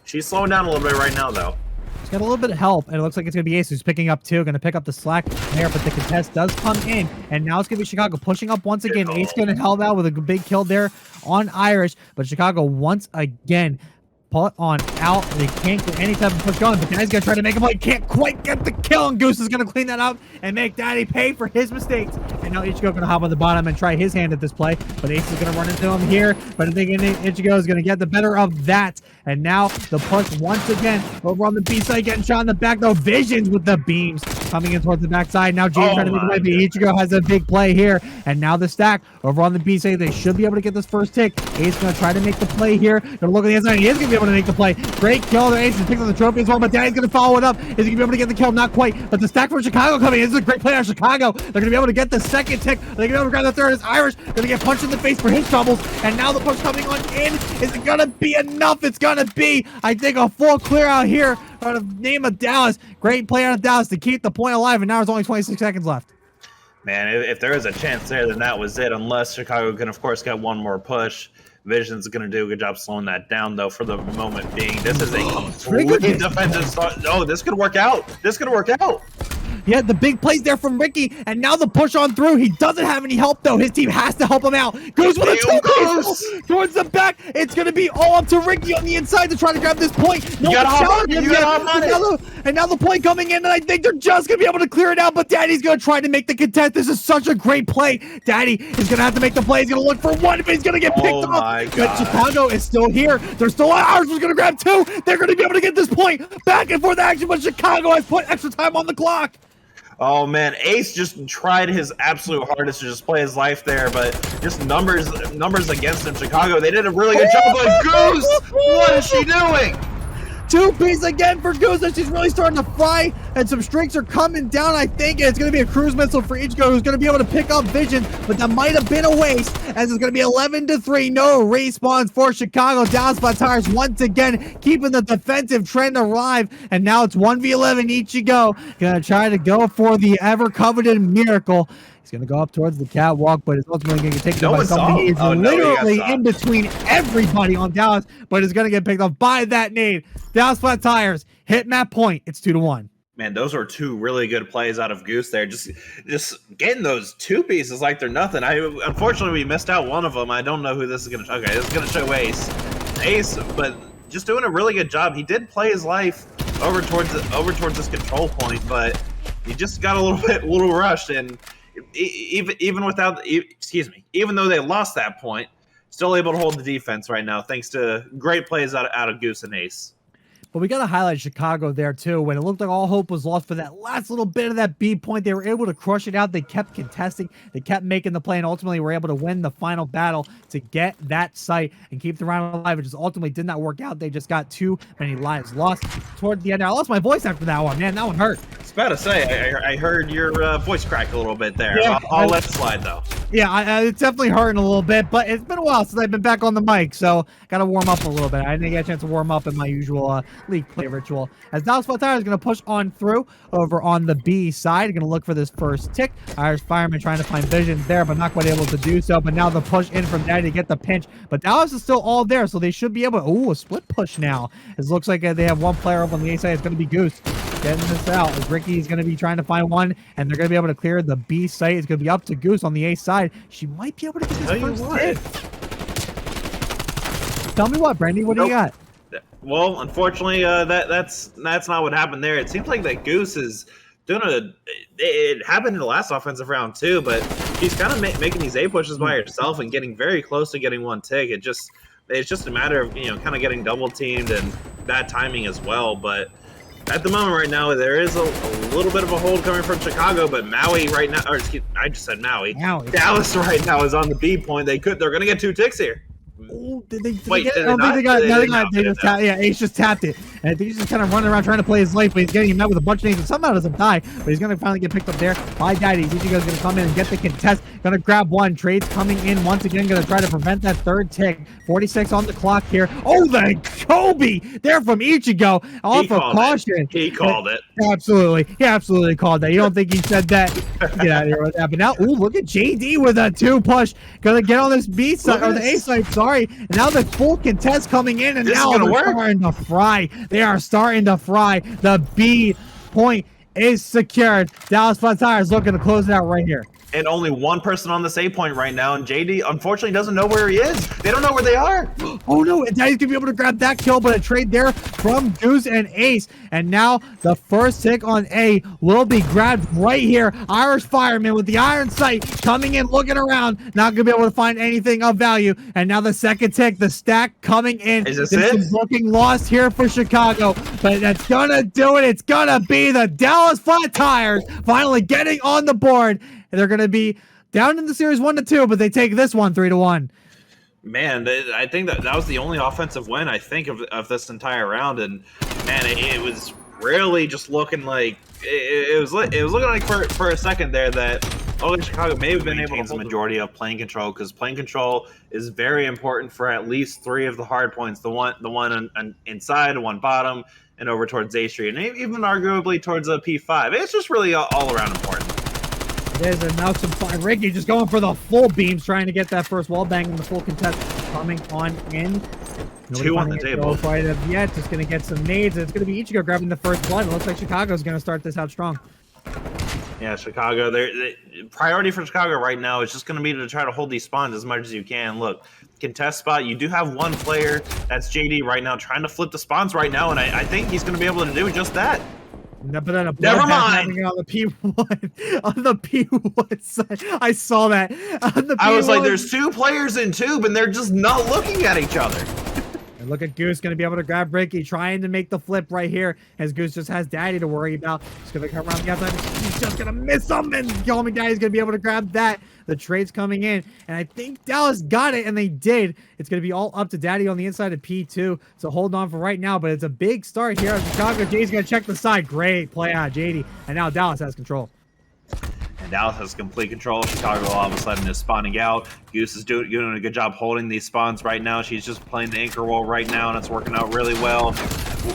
She's slowing down a little bit right now, though. She's got a little bit of help, and it looks like it's going to be Ace who's picking up 2. Going to pick up the slack there, but the contest does come in, and now it's going to be Chicago pushing up once again. Ace going to help out with a big kill there on Irish, but Chicago once again put on out. They can't get any type of push going, but Daddy's going to try to make a play. Can't quite get the kill, and Goose is going to clean that up and make Daddy pay for his mistakes. And now Ichigo going to hop on the bottom and try his hand at this play, but Ace is going to run into him here, but I think Ichigo is going to get the better of that. And now the push once again over on the B side, getting shot in the back though. Visions with the beams coming in towards the backside. Now James trying to make a play, but Ichigo has a big play here. And now the stack over on the B side. They should be able to get this first tick. Ace going to try to make the play here. Going to look at the inside. He is going to be able to make the play. Great kill there. Ace is picking up the trophy as well, but Daddy's going to follow it up. Is he going to be able to get the kill? Not quite. But the stack from Chicago coming in. This is a great play on Chicago. They're going to be able to get the second tick. They're going to be able to grab the third. As Irish going to get punched in the face for his troubles. And now the push coming on in. Is it going to be enough? It's going to be, I think, a full clear out here out of name of Dallas. Great play out of Dallas to keep the point alive, and now there's only 26 seconds left. Man, if there is a chance there, then that was it. Unless Chicago can, of course, get one more push. Vision's going to do a good job slowing that down, though, for the moment being. This is a completely defensive start. Oh, this could work out. This could work out. Yeah, the big plays there from Ricky, and now the push on through. He doesn't have any help, though. His team has to help him out. Goes with a two towards the back. It's going to be all up to Ricky on the inside to try to grab this point. No, and now the point coming in, and I think they're just going to be able to clear it out, but Daddy's going to try to make the contest. This is such a great play. Daddy is going to have to make the play. He's going to look for one, but he's going to get picked off. But Chicago is still here. They're still ours. We're going to grab 2. They're going to be able to get this point. Back and forth action, but Chicago has put extra time on the clock. Oh man, Ace just tried his absolute hardest to just play his life there, but just numbers against him. Chicago, they did a really good job. But Goose, what is she doing? 2-piece again for Goose, and she's really starting to fry, and some streaks are coming down, I think. It's going to be a cruise missile for Ichigo, who's going to be able to pick up Vision, but that might have been a waste, as it's going to be 11-3. No respawns for Chicago. Dallas Flat Tires once again keeping the defensive trend alive, and now it's 1v11. Ichigo going to try to go for the ever-coveted miracle. He's going to go up towards the catwalk, but it's ultimately going to get taken by somebody. He's literally in between everybody on Dallas, but is going to get picked up by that nade. Dallas Flat Tires hit map point. It's 2-1. Man, those are 2 really good plays out of Goose there. Just getting those 2 pieces like they're nothing. Unfortunately, we missed out one of them. I don't know who this is going to show. Okay, this is going to show Ace, but just doing a really good job. He did play his life over towards this control point, but he just got a little rushed, and even though they lost that point, still able to hold the defense right now thanks to great plays out of Goose and Ace. But we got to highlight Chicago there, too. When it looked like all hope was lost for that last little bit of that B point, they were able to crush it out. They kept contesting. They kept making the play, and ultimately were able to win the final battle to get that site and keep the round alive. It just ultimately did not work out. They just got too many lives lost toward the end. I lost my voice after that one. Man, that one hurt. I was about to say, I heard your voice crack a little bit there. Yeah, I'll let it slide, though. Yeah, it's definitely hurting a little bit, but it's been a while since I've been back on the mic, so gotta warm up a little bit. I didn't get a chance to warm up in my usual league play ritual. As Dallas Flat is gonna push on through over on the B side, gonna look for this first tick. Irish Fireman trying to find vision there, but not quite able to do so. But now the push in from Daddy to get the pinch, but Dallas is still all there, so they should be able to. Ooh, a split push now. It looks like they have one player over on the A side. It's gonna be Goose getting this out. As Ricky's going to be trying to find one, and they're going to be able to clear the B site. It's going to be up to Goose on the A side. She might be able to get this first hit. Tell me what, Brandy, what do you got? Well, unfortunately, that's not what happened there. It seems like that Goose is doing it happened in the last offensive round too, but she's kind of making these A pushes by herself and getting very close to getting one tick. It's just a matter of, kind of getting double teamed and bad timing as well, but at the moment right now, there is a little bit of a hold coming from Chicago, but Maui right now, or excuse, I just said Maui. Dallas right now is on the B point. They're going to get 2 ticks here. Oh, did they get it? I don't think they got it. They just tapped. Yeah, Ace just tapped it. And I think he's just kind of running around trying to play his life, but he's getting met with a bunch of names, and somehow doesn't die. But he's going to finally get picked up there by Daddy. Ichigo's going to come in and get the contest. Going to grab one. Trades coming in once again. Going to try to prevent that third tick. 46 on the clock here. Oh, the Kobe there from Ichigo. Off of caution. He called it. Absolutely. He absolutely called that. You don't think he said that? Get out of here with that. But now, ooh, look at JD with a 2 push. Going to get on this B side, or the A side, sorry. And now the full contest coming in, and now they're starting to fry. They are starting to fry. The B point is secured. Dallas Flat Tire is looking to close it out right here. And only one person on this A point right now, and JD unfortunately doesn't know where he is. They don't know where they are. Oh no, and Daddy's gonna be able to grab that kill, but a trade there from Goose and Ace. And now the first tick on A will be grabbed right here. Irish Fireman with the iron sight coming in, looking around, not gonna be able to find anything of value. And now the second tick, the stack coming in. Is this it? Is looking lost here for Chicago, but that's gonna do it. It's gonna be the Dallas Flat Tires finally getting on the board. They're going to be down in the series 1-2, but they take this one 3-1. Man, I think that was the only offensive win, I think, of this entire round. And, man, it was really just looking like it was looking like for a second there that Chicago may have been able to hold the majority of plane control, because plane control is very important for at least 3 of the hard points. The one on inside, the one bottom, and over towards A Street, and even arguably towards a P5. It's just really all around important. There's a now some fun. Ricky just going for the full beams, trying to get that first wall bang, and the full contest coming on in. 2 on the table. Right yet, just going to get some nades. It's going to be Ichigo grabbing the first blood. It looks like Chicago's going to start this out strong. Yeah, Chicago. Priority for Chicago right now is just going to be to try to hold these spawns as much as you can. Look, contest spot. You do have one player, that's JD right now, trying to flip the spawns right now, and I think he's going to be able to do just that. But then a never mind on the P1 on the P1 side. I saw that on the P1. I was like, there's 2 players in tube, and they're just not looking at each other. And look at Goose going to be able to grab Ricky, trying to make the flip right here, as Goose just has Daddy to worry about. He's going to come around the outside. He's just going to miss him, and Call Me Daddy's going to be able to grab that. The trade's coming in, and I think Dallas got it, and they did. It's going to be all up to Daddy on the inside of P2, so hold on for right now, but it's a big start here. Chicago, JD's going to check the side. Great play out, JD, and now Dallas has control. And Dallas has complete control. Chicago all of a sudden is spawning out. Goose is doing a good job holding these spawns right now. She's just playing the anchor role right now, and it's working out really well.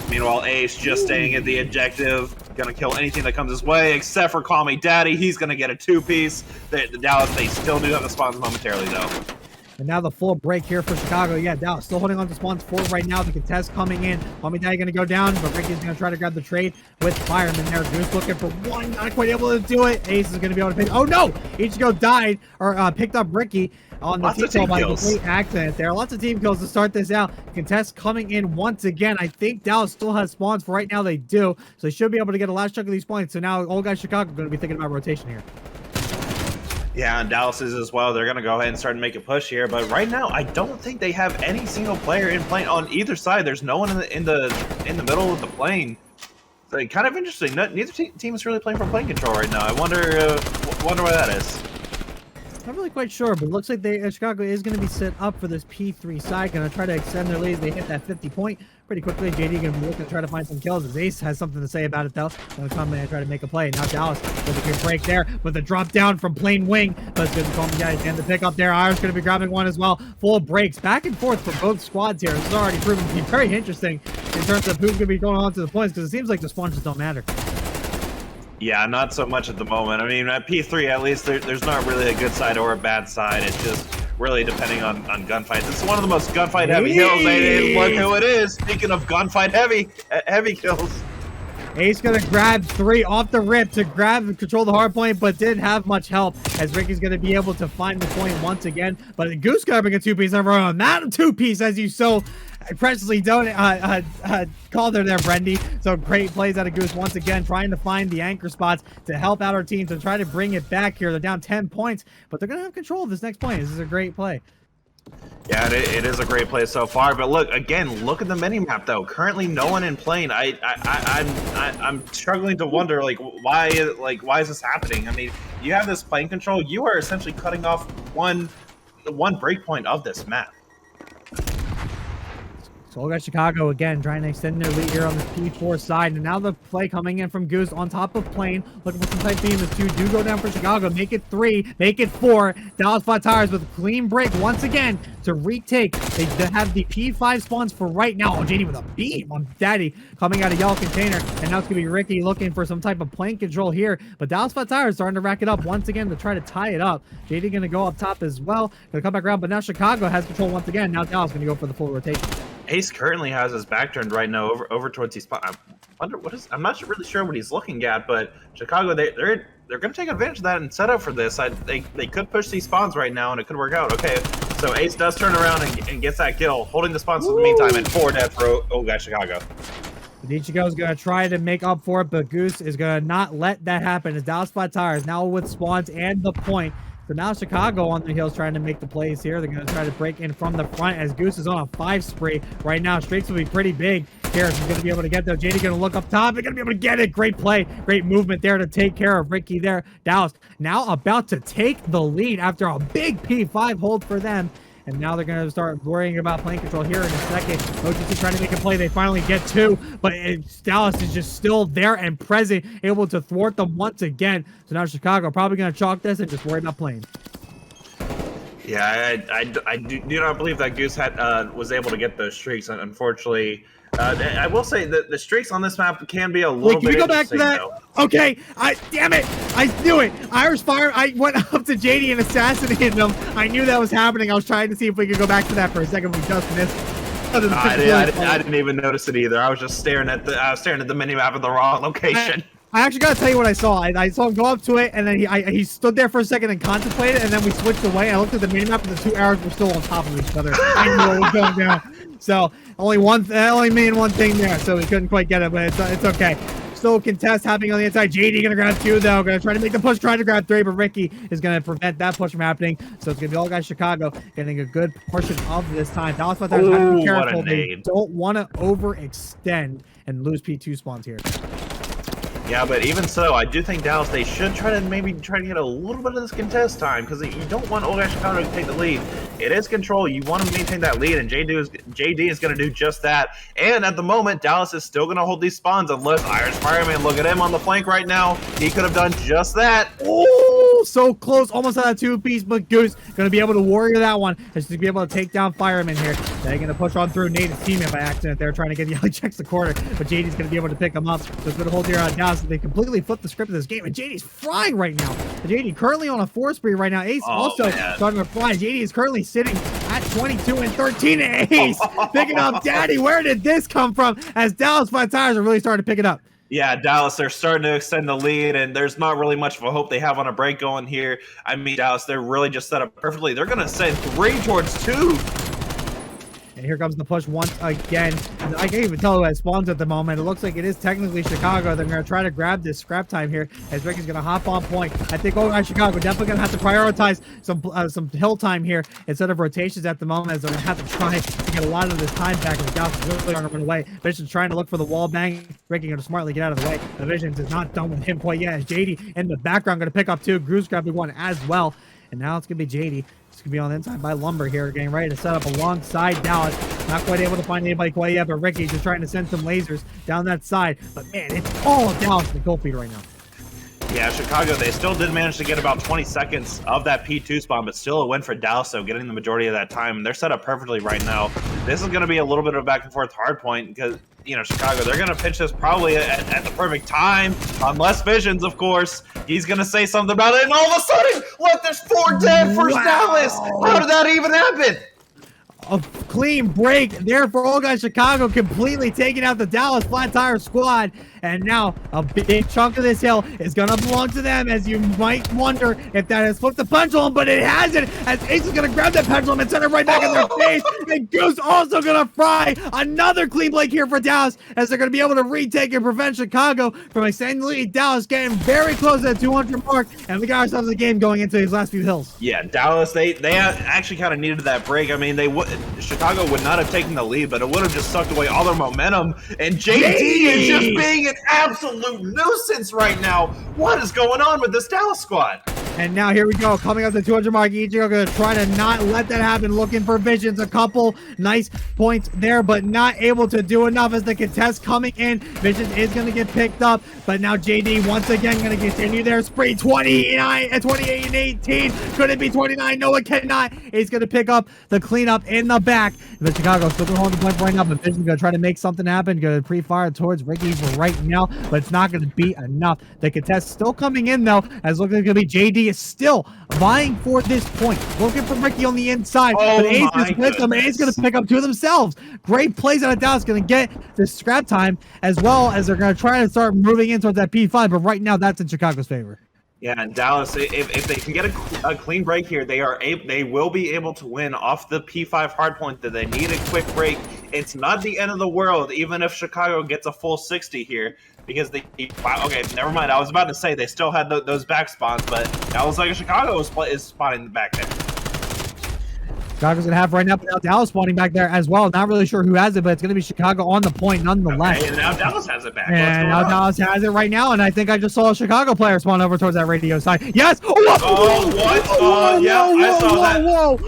Meanwhile, Ace just staying at the objective. Gonna kill anything that comes his way, except for Call Me Daddy. He's gonna get a 2-piece. The Dallas, they still do have the spawns momentarily, though. And now the full break here for Chicago. Yeah, Dallas still holding on to spawns 4 right now. The contest coming in. Call Me Daddy going to go down, but Ricky's going to try to grab the trade with Fireman there. Goose looking for 1, not quite able to do it. Ace is going to be able to pick. Oh no! Ichigo died, or picked up Ricky on the team by a complete accident there. Lots of team kills to start this out. Contest coming in once again. I think Dallas still has spawns for right now. They do, so they should be able to get a last chunk of these points. So now old guy Chicago going to be thinking about rotation here. Yeah, and Dallas is as well. They're going to go ahead and start to make a push here. But right now, I don't think they have any single player in plane on either side. There's no one in the middle of the plane. So kind of interesting. Neither team is really playing for plane control right now. I wonder why that is. Not really quite sure, but it looks like Chicago is going to be set up for this P3 side. Going to try to extend their lead. They hit that 50 point pretty quickly. JD going to be looking to try to find some kills. Ace has something to say about it, though. Going to come in and try to make a play. Now Dallas with a good break there with a drop down from plain wing. But it's good to call the guys and the pick up there. Irish going to be grabbing one as well. Full breaks back and forth for both squads here. This is already proven to be very interesting in terms of who's going to be going on to the points because it seems like the spawns just don't matter. Yeah, not so much at the moment. I mean, at P3, at least, there's not really a good side or a bad side. It's just really depending on gunfights. It's one of the most gunfight-heavy hills. Hey, look who it is. Speaking of gunfight-heavy kills. Ace gonna grab 3 off the rip to grab and control the hard point, but didn't have much help as Ricky's gonna be able to find the point once again. But Goose grabbing a 2-piece in a row. Not a 2-piece as you so preciously don't called her there, Brendy. So great plays out of Goose once again, trying to find the anchor spots to help out our team to try to bring it back here. They're down 10 points, but they're gonna have control of this next point. This is a great play. Yeah, it is a great play so far. But look again, look at the mini map though. Currently, no one in plane. I'm struggling to wonder why is this happening? I mean, you have this plane control. You are essentially cutting off one breakpoint of this map. So we got Chicago again trying to extend their lead here on the P4 side. And now the play coming in from Goose on top of plane. Looking for some type beam. The 2 do go down for Chicago. Make it 3. Make it 4. Dallas Flat Tires with a clean break once again to retake. They have the P5 spawns for right now. Oh, JD with a beam on Daddy coming out of yellow container. And now it's going to be Ricky looking for some type of plane control here. But Dallas Flat Tires starting to rack it up once again to try to tie it up. JD going to go up top as well. Going to come back around. But now Chicago has control once again. Now Dallas going to go for the full rotation. Ace currently has his back turned right now over towards his spot. I wonder I'm not really sure what he's looking at, but Chicago they're going to take advantage of that and set up for this. They could push these spawns right now and it could work out. Okay, so Ace does turn around and gets that kill, holding the spawns for the meantime, and 4 death row. Oh, got Chicago. Ichigo is going to try to make up for it, but Goose is going to not let that happen as Dallas Flat Tires now with spawns and the point. So now Chicago on the hills trying to make the plays here. They're going to try to break in from the front as Goose is on a 5 spree right now. Streaks will be pretty big here. He's going to be able to get there. JD going to look up top. They're going to be able to get it. Great play. Great movement there to take care of Ricky there. Dallas now about to take the lead after a big P5 hold for them. And now they're going to start worrying about plane control here in a second. OGC trying to make a play. They finally get 2, but Dallas is just still there and present, able to thwart them once again. So now Chicago probably going to chalk this and just worry about plane. Yeah, I do not believe that Goose was able to get those streaks. Unfortunately, I will say that the streaks on this map can be a little bit. Can we go back to that? Though. Okay, damn it! I knew it. Irish Fire. I went up to JD and assassinated him. I knew that was happening. I was trying to see if we could go back to that for a second. We just missed. I didn't even notice it either. I was just staring at the minimap in the wrong location. I actually gotta tell you what I saw. I saw him go up to it, and then he stood there for a second and contemplated, and then we switched away. I looked at the minimap, and the 2 arrows were still on top of each other. I knew what was going down. So only mean one thing there, so we couldn't quite get it, but it's okay. Still contest happening on the inside. JD gonna grab 2 though. Gonna try to make the push, trying to grab 3, but Ricky is gonna prevent that push from happening. So it's gonna be all guys Chicago getting a good portion of this time. Dallas Flat Tires have to be careful. They don't want to overextend and lose P2 spawns here. Yeah, but even so, I do think Dallas, they should try to get a little bit of this contest time, because you don't want Old Guy Chicago to take the lead. It is control. You want to maintain that lead, and JD is going to do just that. And at the moment, Dallas is still going to hold these spawns unless Irish Fireman, look at him on the flank right now. He could have done just that. Oh, so close. Almost had a 2-piece, but Goose going to be able to warrior that one. Just to be able to take down Fireman here. They're going to push on through. Nate's teammate by accident. They're trying to get the checks the corner, but JD's going to be able to pick him up. So it's going to hold here on Dallas. They completely flipped the script of this game, and JD's flying right now. JD currently on a 4 spree right now. Ace also starting to fly. JD is currently sitting at 22 and 13. Ace picking up Daddy. Where did this come from? As Dallas Flat Tires are really starting to pick it up. Yeah, Dallas, they're starting to extend the lead, and there's not really much of a hope they have on a break going here. I mean, Dallas, they're really just set up perfectly. They're going to send 3 towards 2. And here comes the push once again. I can't even tell who has spawns at the moment. It looks like it is technically Chicago. They're going to try to grab this scrap time here as Ricky's going to hop on point. I think Chicago definitely going to have to prioritize some hill time here instead of rotations at the moment, as they're going to have to try to get a lot of this time back. And the Dallas is really trying to run away. Vision's trying to look for the wall bang. Ricky going to smartly get out of the way. The Visions is not done with him quite yet, as JD in the background going to pick up 2. Goose grabbing 1 as well. And now it's going to be JD. It's going to be on the inside by Lumber here, getting ready to set up alongside Dallas. Not quite able to find anybody quite yet, but Ricky's just trying to send some lasers down that side. But man, it's all of Dallas in the goal feed right now. Yeah, Chicago, they still did manage to get about 20 seconds of that P2 spawn, but still a win for Dallas, though, getting the majority of that time. And they're set up perfectly right now. This is going to be a little bit of a back-and-forth hard point because, you know, Chicago, they're going to pitch this probably at the perfect time, unless Visions, of course. He's going to say something about it, and all of a sudden, look, there's 4 dead for Dallas. How did that even happen? A clean break there for Old Guy Chicago, completely taking out the Dallas Flat Tire squad. And now a big chunk of this hill is going to belong to them, as you might wonder if that has flipped the pendulum, but it hasn't, as Ace is going to grab that pendulum and send it right back in their face. And Goose also going to fry another clean break here for Dallas, as they're going to be able to retake and prevent Chicago from essentially Dallas getting very close to the 200 mark. And we got ourselves a game going into these last few hills. Yeah, Dallas, they actually kind of needed that break. I mean, Chicago would not have taken the lead, but it would have just sucked away all their momentum. And JD is just being an absolute nuisance right now. What is going on with this Dallas squad? And now here we go, coming up to the 200 mark. Ichigo going to try to not let that happen, looking for Visions. A couple nice points there, but not able to do enough as the contest coming in. Visions is going to get picked up, but now JD once again going to continue their spree. 28 and 18. Could it be 29? No, it cannot. He's going to pick up the cleanup in the back. But Chicago still going to hold the point right now, but Visions going to try to make something happen. Going to pre-fire towards Ricky for right now, but it's not going to be enough. The contest still coming in, though, as looking like it's going to be JD is still vying for this point. Looking for Ricky on the inside, but Ace is with them. Ace going to pick up two themselves. Great plays out of Dallas, going to get the scrap time, as well as they're going to try to start moving in towards that P5, but right now that's in Chicago's favor. Yeah, and Dallas, if they can get a clean break here, they will be able to win off the P5 hardpoint. That they need a quick break. It's not the end of the world, even if Chicago gets a full 60 here, because okay, never mind. I was about to say they still had those back spawns, but that was like Chicago is spawning back there. Chicago's gonna have right now, but now Dallas spawning back there as well. Not really sure who has it, but it's gonna be Chicago on the point nonetheless. Okay, and now Dallas has it back. And now Dallas has it right now, and I think I just saw a Chicago player spawn over towards that radio side. Yes! Oh, what? Yeah, I saw that.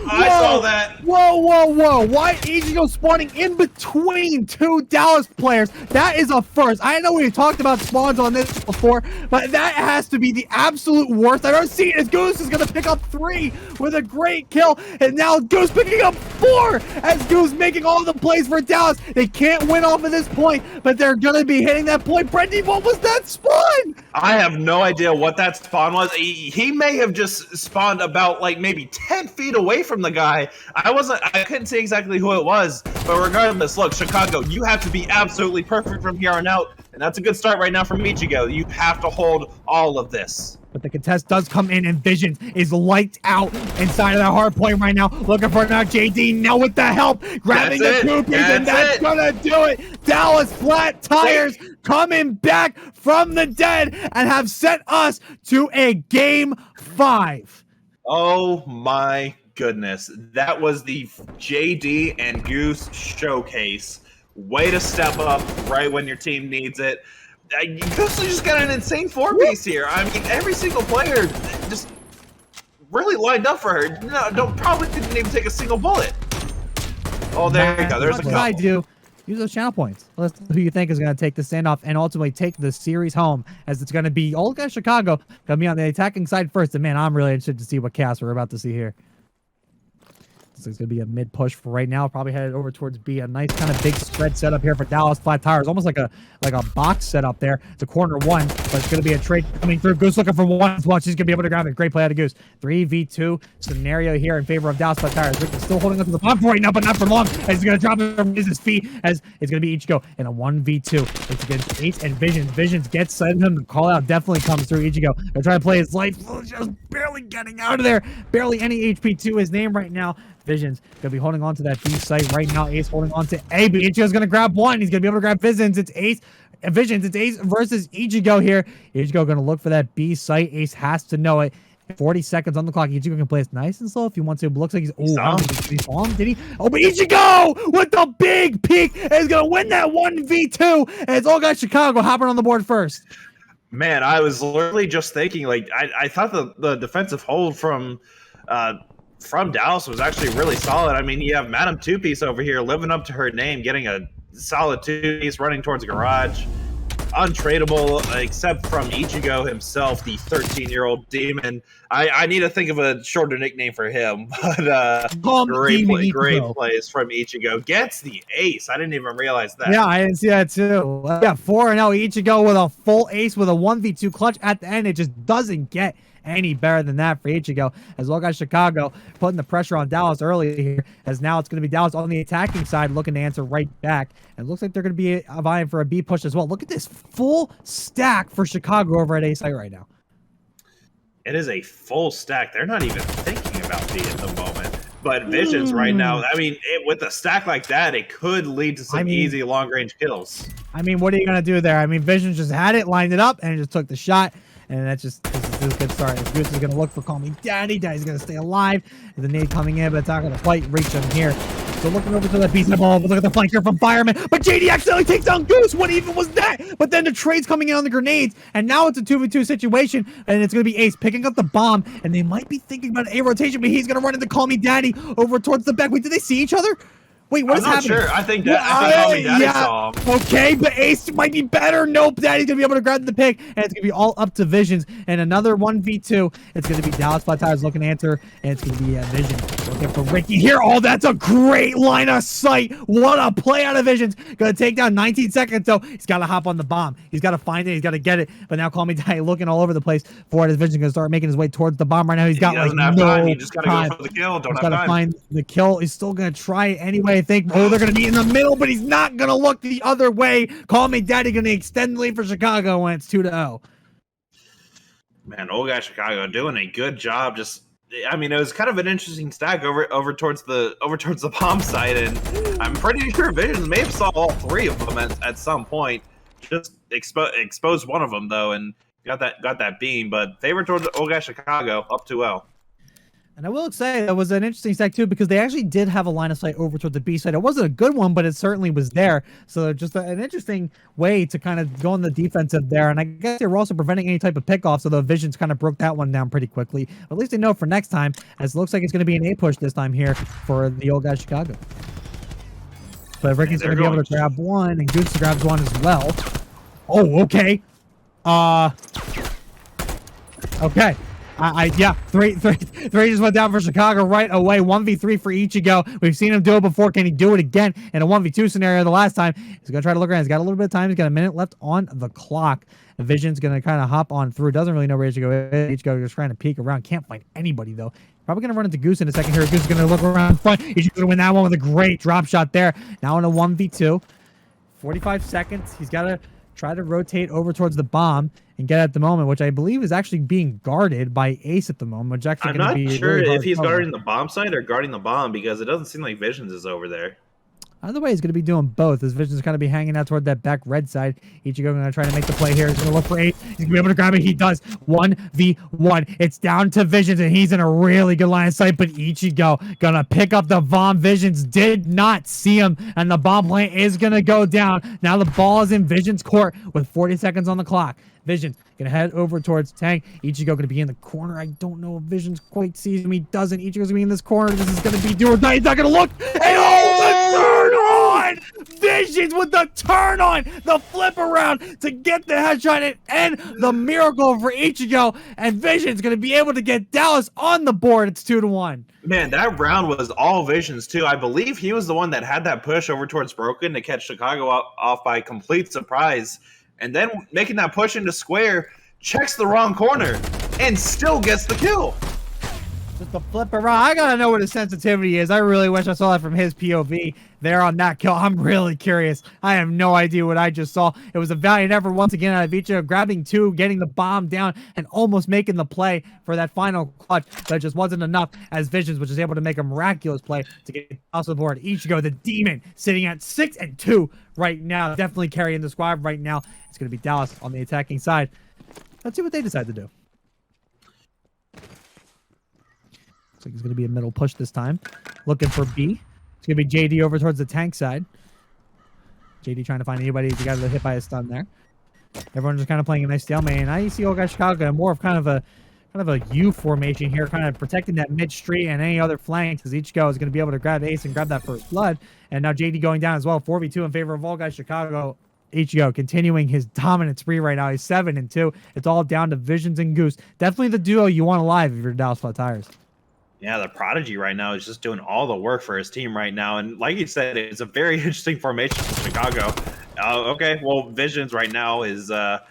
I saw that. Whoa. Why Ichigo spawning in between two Dallas players? That is a first. I know we've talked about spawns on this before, but that has to be the absolute worst I've ever seen. As Goose is gonna pick up 3 with a great kill, and now Goose picking up 4 as Goose making all the plays for Dallas. They can't win off of this point, but they're gonna be hitting that point. Brendan, what was that spawn? I have no idea what that spawn was. He may have just spawned about like maybe 10 feet away from the guy. I couldn't say exactly who it was, but regardless, look, Chicago, you have to be absolutely perfect from here on out, and that's a good start right now from Ichigo. You have to hold all of this. But the contest does come in, and Visions is lights out inside of that hard point right now. Looking for now JD now with the help, grabbing the poopies, and that's gonna do it. Dallas Flat Tires coming back from the dead and have sent us to a game 5. Oh my goodness. That was the JD and Goose showcase. Way to step up right when your team needs it. Goose just got an insane 4-piece here. I mean, every single player just really lined up for her. Probably didn't even take a single bullet. Oh, there you go. There's a couple. I do. Use those channel points. Let's who you think is going to take the standoff and ultimately take the series home, as it's going to be Old Guy Chicago going to be on the attacking side first. And man, I'm really interested to see what cast we're about to see here. This is going to be a mid push for right now. Probably headed over towards B. A nice kind of big spread setup here for Dallas Flat Tires. Almost like a box setup there. It's a corner 1, but it's going to be a trade coming through. Goose looking for 1 as well. She's going to be able to grab it. Great play out of Goose. 3v2 scenario here in favor of Dallas Flat Tires. Rick is still holding on to the bomb for right now, but not for long. As he's going to drop it from his feet, as it's going to be Ichigo in a 1v2. It's against Ace and Visions. Visions gets sent him. The call out definitely comes through Ichigo. They're trying to play his life. Just barely getting out of there. Barely any HP to his name right now. Visions gonna be holding on to that B site right now. Ace holding on to A, but Ichigo's gonna grab 1. He's gonna be able to grab Visions. It's Ace, Visions. It's Ace versus Ichigo here. Ichigo gonna look for that B site. Ace has to know it. 40 seconds on the clock. Ichigo can play it nice and slow if he wants to. It looks like he's. Did he saw him? Did he? Oh, but Ichigo with the big peak is gonna win that 1v2. And it's All Guys Chicago hopping on the board first. Man, I was literally just thinking, like, I thought the defensive hold from from Dallas was actually really solid. I mean, you have Madam Two Piece over here living up to her name, getting a solid 2-piece, running towards garage. Untradeable, except from Ichigo himself, the 13-year-old demon. I need to think of a shorter nickname for him, but great plays from Ichigo. Gets the ace. I didn't even realize that. Yeah, I didn't see that too. Yeah, 4-0 Ichigo with a full ace with a 1v2 clutch at the end. It just doesn't get any better than that for Ichigo. As well as Chicago putting the pressure on Dallas early here, as now it's going to be Dallas on the attacking side looking to answer right back. And it looks like they're going to be vying for a B push as well. Look at this full stack for Chicago over at A site right now. It is a full stack. They're not even thinking about B at the moment. But Visions right now, I mean, with a stack like that, it could lead to some easy long-range kills. I mean, what are you going to do there? I mean, Visions just had it, lined it up, and just took the shot. And that's just this is a good start. If Goose is going to look for Call Me Daddy, Daddy's going to stay alive. The nade coming in, but it's not going to quite reach him here. So looking over to the piece of the ball, but look at the flank here from Fireman. But JD accidentally takes down Goose. What even was that? But then the trade's coming in on the grenades, and now it's a 2v2 situation, and it's going to be Ace picking up the bomb, and they might be thinking about a rotation, but he's going to run into Call Me Daddy over towards the back. Wait, did they see each other? Wait, what is happening? I'm not sure. I think Call Me Daddy saw him. Okay, but Ace might be better. Nope, Daddy's going to be able to grab the pick, and it's going to be all up to Visions. And another 1v2. It's going to be Dallas Flat Tires looking to answer, and it's going to be Visions looking for Ricky here. Oh, that's a great line of sight. What a play out of Visions. Going to take down 19 seconds, though. He's got to hop on the bomb. He's got to find it. He's got to get it. But now Call Me Daddy looking all over the place for it as Visions going to start making his way towards the bomb right now. He's got like no time. He just got to go for the kill. Don't have time. Find the kill. He's still going to try it anyway, I think. Oh, they're going to be in the middle, but he's not going to look the other way. Call Me Daddy going to extend the lead for Chicago when it's 2-0. Man, old guy Chicago doing a good job. Just, I mean, it was kind of an interesting stack over towards the bomb site, and I'm pretty sure Visions may have saw all three of them at some point. Just exposed one of them though, and got that beam. But favor towards old guy Chicago, up 2-0. And I will say that was an interesting stack too, because they actually did have a line of sight over toward the B side. It wasn't a good one, but it certainly was there. So just an interesting way to kind of go on the defensive there. And I guess they were also preventing any type of pickoff, so the Visions kind of broke that one down pretty quickly. But at least they know for next time, as it looks like it's going to be an A push this time here for the old guy Chicago. But Ricky's going to be able to grab one, and Goose grabs one as well. Oh, okay. Okay. Yeah, three just went down for Chicago right away. 1v3 for Ichigo. We've seen him do it before. Can he do it again in a 1v2 scenario the last time? He's going to try to look around. He's got a little bit of time. He's got a minute left on the clock. The Vision's going to kind of hop on through. Doesn't really know where Ichigo is. Ichigo just trying to peek around. Can't find anybody, though. Probably going to run into Goose in a second here. Goose is going to look around front. Ichigo's going to win that one with a great drop shot there. Now in a 1v2. 45 seconds. He's got to try to rotate over towards the bomb and get at the moment, which I believe is actually being guarded by Ace at the moment, which actually I'm not sure if he's guarding the bomb site or guarding the bomb, because it doesn't seem like Visions is over there. Either way, he's going to be doing both. His Vision's going to be hanging out toward that back red side. Ichigo going to try to make the play here. He's going to look for Ace. He's going to be able to grab it. He does. 1v1. It's down to Visions, and he's in a really good line of sight, but Ichigo going to pick up the bomb. Visions did not see him, and the bomb play is going to go down. Now the ball is in Visions' court with 40 seconds on the clock. Visions gonna head over towards Tank. Ichigo gonna be in the corner. I don't know if Visions quite sees him. He doesn't. Ichigo's gonna be in this corner. This is gonna be do or die. He's not gonna look. And oh, the turn on! Visions with the turn on, the flip around to get the headshot and the miracle for Ichigo. And Visions gonna be able to get Dallas on the board. It's 2-1. Man, that round was all Visions too. I believe he was the one that had that push over towards Broken to catch Chicago off by complete surprise. And then making that push into square, checks the wrong corner, and still gets the kill. Just a flip around. I gotta know what his sensitivity is. I really wish I saw that from his POV there on that kill. I'm really curious. I have no idea what I just saw. It was a valiant effort once again out of Ichigo, grabbing two, getting the bomb down, and almost making the play for that final clutch. But it just wasn't enough, as Visions was just able to make a miraculous play to get off the board. Ichigo, the demon, sitting at 6-2 right now. Definitely carrying the squad right now. It's going to be Dallas on the attacking side. Let's see what they decide to do. Looks like it's going to be a middle push this time. Looking for B. It's going to be JD over towards the tank side. JD trying to find anybody. He got hit by a stun there. Everyone's just kind of playing a nice stalemate. And I see old guy Chicago more of kind of kind of a U formation here, kind of protecting that mid street and any other flanks, as Ichigo is going to be able to grab Ace and grab that first blood. And now JD going down as well, 4v2 in favor of All Guys Chicago. Ichigo continuing his dominant spree right now. He's 7-2. It's all down to Visions and Goose. Definitely the duo you want alive if you're Dallas Flat Tires. Yeah, the Prodigy right now is just doing all the work for his team right now. And like you said, it's a very interesting formation for Chicago. Okay, well, Visions right now is don't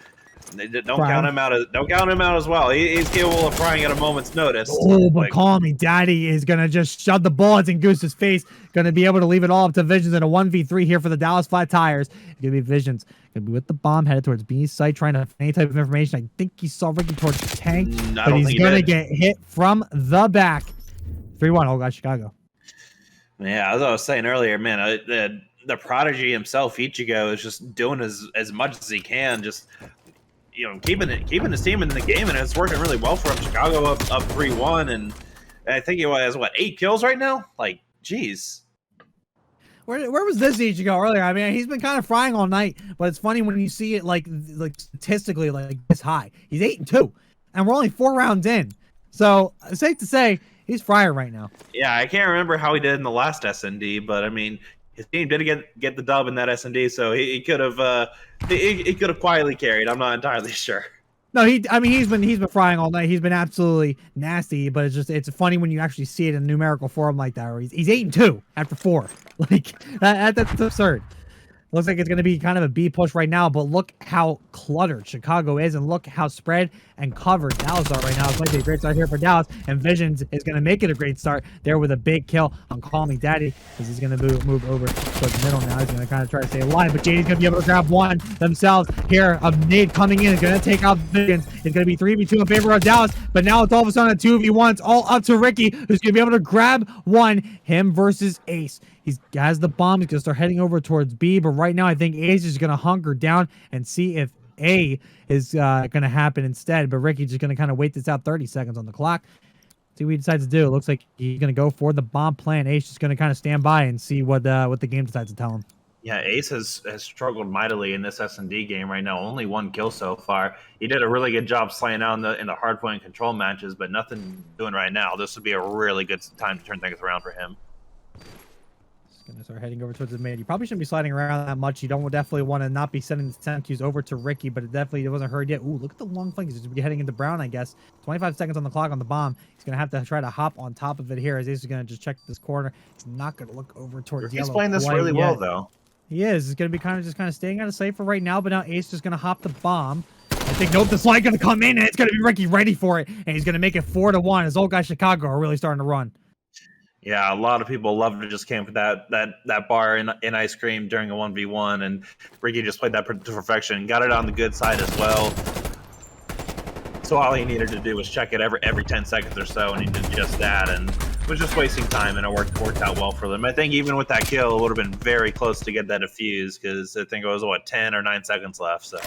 count him out as well. He's capable of frying at a moment's notice. Oh, but call me daddy is gonna just shove the bullets in Goose's face. Gonna be able to leave it all up to Visions in a 1v3 here for the Dallas Flat Tires. It's gonna be Visions. Gonna be with the bomb headed towards B's site, trying to find any type of information. I think he saw Ricky towards the tank, but he's gonna get hit from the back. 3-1, All Guys Chicago. Yeah, as I was saying earlier, man, the Prodigy himself, Ichigo, is just doing as much as he can, just keeping his team in the game, and it's working really well for him. Chicago up 3-1, and I think he has 8 kills right now. Like, geez. Where was this Ichigo earlier? I mean, he's been kind of frying all night, but it's funny when you see it like statistically like this high. He's 8-2, and we're only 4 rounds in, so it's safe to say he's frying right now. Yeah, I can't remember how he did in the last SND, but I mean, his team did get the dub in that SND, so he could have he could have quietly carried. I'm not entirely sure. No, he's been frying all night. He's been absolutely nasty, but it's funny when you actually see it in a numerical form like that, where he's 8-2 after 4. Like that's absurd. Looks like it's going to be kind of a B push right now, but look how cluttered Chicago is, and look how spread and covered Dallas are right now. It's going to be a great start here for Dallas, and Visions is going to make it a great start there with a big kill on Call Me Daddy, because he's going to move over towards the middle now. He's going to kind of try to stay alive, but JD's going to be able to grab one themselves here. A nade coming in is going to take out Visions. It's going to be 3v2 in favor of Dallas, but now it's all of a sudden a 2v1. It's all up to Ricky, who's going to be able to grab one. Him versus Ace. He has the bomb. He's going to start heading over towards B, but right now I think Ace is going to hunker down and see if A is going to happen instead, but Ricky's just going to kind of wait this out. 30 seconds on the clock. See what he decides to do. It looks like he's going to go for the bomb plan. Ace is going to kind of stand by and see what the game decides to tell him. Yeah, Ace has struggled mightily in this S&D game right now. Only 1 kill so far. He did a really good job slaying out in the hardpoint control matches, but nothing doing right now. This would be a really good time to turn things around for him. Gonna start heading over towards the mid. You probably shouldn't be sliding around that much. You don't definitely want to not be sending the send cues over to Ricky, but it wasn't heard yet. Ooh, look at the long flank. He's just heading into Brown, I guess. 25 seconds on the clock on the bomb. He's gonna have to try to hop on top of it here. As he's gonna just check this corner. He's not gonna look over towards Yellow. He's playing this really well, though. He is. He's gonna be kind of staying out of sight for right now. But now Ace is gonna hop the bomb. I think nope, the slide gonna come in, and it's gonna be Ricky ready for it, and he's gonna make it 4-1. As Old Guy Chicago are really starting to run. Yeah, a lot of people love to just camp that bar in ice cream during a 1v1, and Ricky just played that to perfection. Got it on the good side as well. So all he needed to do was check it every 10 seconds or so, and he did just that, and was just wasting time, and it worked out well for them. I think even with that kill, it would have been very close to get that defused, because I think it was, 10 or 9 seconds left, so...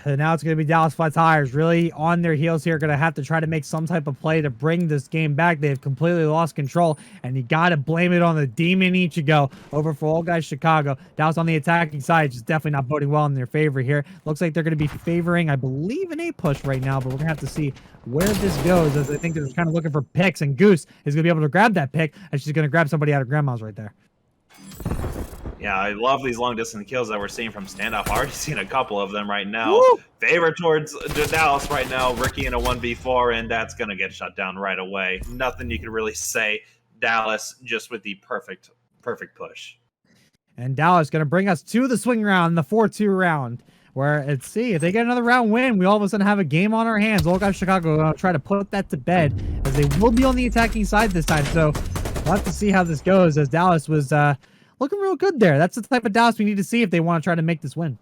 And now it's going to be Dallas Flat Tires really on their heels here. Going to have to try to make some type of play to bring this game back. They've completely lost control, and you got to blame it on the Demon Ichigo over for All Guys Chicago. Dallas on the attacking side, just definitely not boding well in their favor here. Looks like they're going to be favoring, I believe, an A push right now, but we're going to have to see where this goes, as I think they're kind of looking for picks, and Goose is going to be able to grab that pick, and she's going to grab somebody out of Grandma's right there. Yeah, I love these long-distance kills that we're seeing from Standoff. I've already seen a couple of them right now. Woo! Favor towards Dallas right now. Ricky in a 1v4, and that's going to get shut down right away. Nothing you can really say. Dallas just with the perfect push. And Dallas going to bring us to the swing round, the 4-2 round, where, let's see, if they get another round win, we all of a sudden have a game on our hands. Old Guys Chicago are going to try to put that to bed, as they will be on the attacking side this time. So we'll have to see how this goes, as Dallas was... looking real good there. That's the type of Dallas we need to see if they want to try to make this win.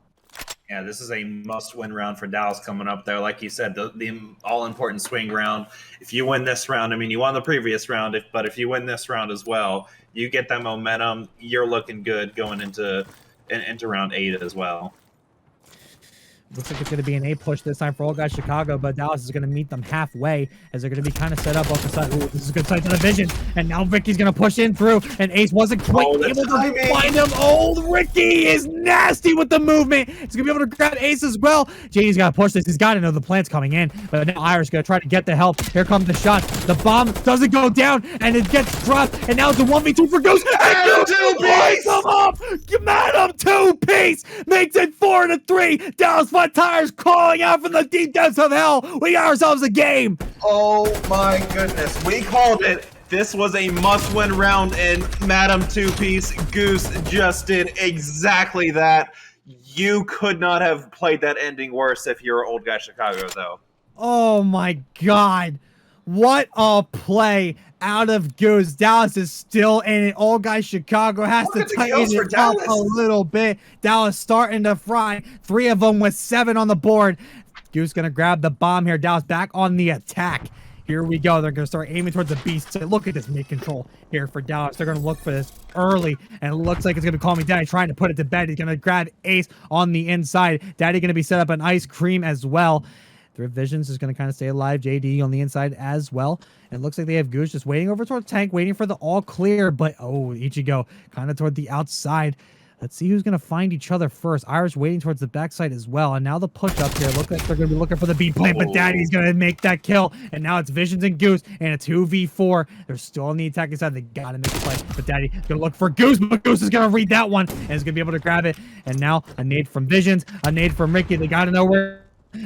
Yeah, this is a must-win round for Dallas coming up there. Like you said, the all-important swing round. If you win this round, I mean, you won the previous round, but if you win this round as well, you get that momentum. You're looking good going into round 8 as well. Looks like it's going to be an A push this time for Old Guy Chicago, but Dallas is going to meet them halfway as they're going to be kind of set up off the side. Ooh, this is a good side to the vision. And now Ricky's going to push in through, and Ace wasn't quite able to find him. Oh, Ricky is nasty with the movement. He's going to be able to grab Ace as well. JD's got to push this. He's got to know the plant's coming in, but now Irish going to try to get the help. Here comes the shot. The bomb doesn't go down, and it gets dropped, and now it's a 1v2 for Goose. And Goose plays him up. Madam two-piece makes it 4-3. Dallas Flat Tires calling out from the deep depths of hell. We got ourselves a game. Oh my goodness. We called it. This was a must-win round, and Madam Two-Piece Goose just did exactly that. You could not have played that ending worse if you were Old Guy Chicago, though. Oh my God. What a play out of Goose. Dallas is still in it. Old Guy Chicago has to tighten it up a little bit. Dallas starting to fry. 3 of them with 7 on the board. Goose going to grab the bomb here. Dallas back on the attack. Here we go. They're going to start aiming towards the beast. So look at this mid-control here for Dallas. They're going to look for this early, and it looks like it's going to call me Daddy trying to put it to bed. He's going to grab Ace on the inside. Daddy going to be set up an ice cream as well. Thrift Visions is going to kind of stay alive. JD on the inside as well. And it looks like they have Goose just waiting over towards tank, waiting for the all clear. But, oh, Ichigo kind of toward the outside. Let's see who's going to find each other first. Irish waiting towards the backside as well. And now the push up here. Look like they're going to be looking for the B play, but Daddy's going to make that kill. And now it's Visions and Goose and a 2v4. They're still on the attacking side. They got to make the play. But Daddy's going to look for Goose, but Goose is going to read that one and is going to be able to grab it. And now a nade from Visions, a nade from Ricky. They got to know where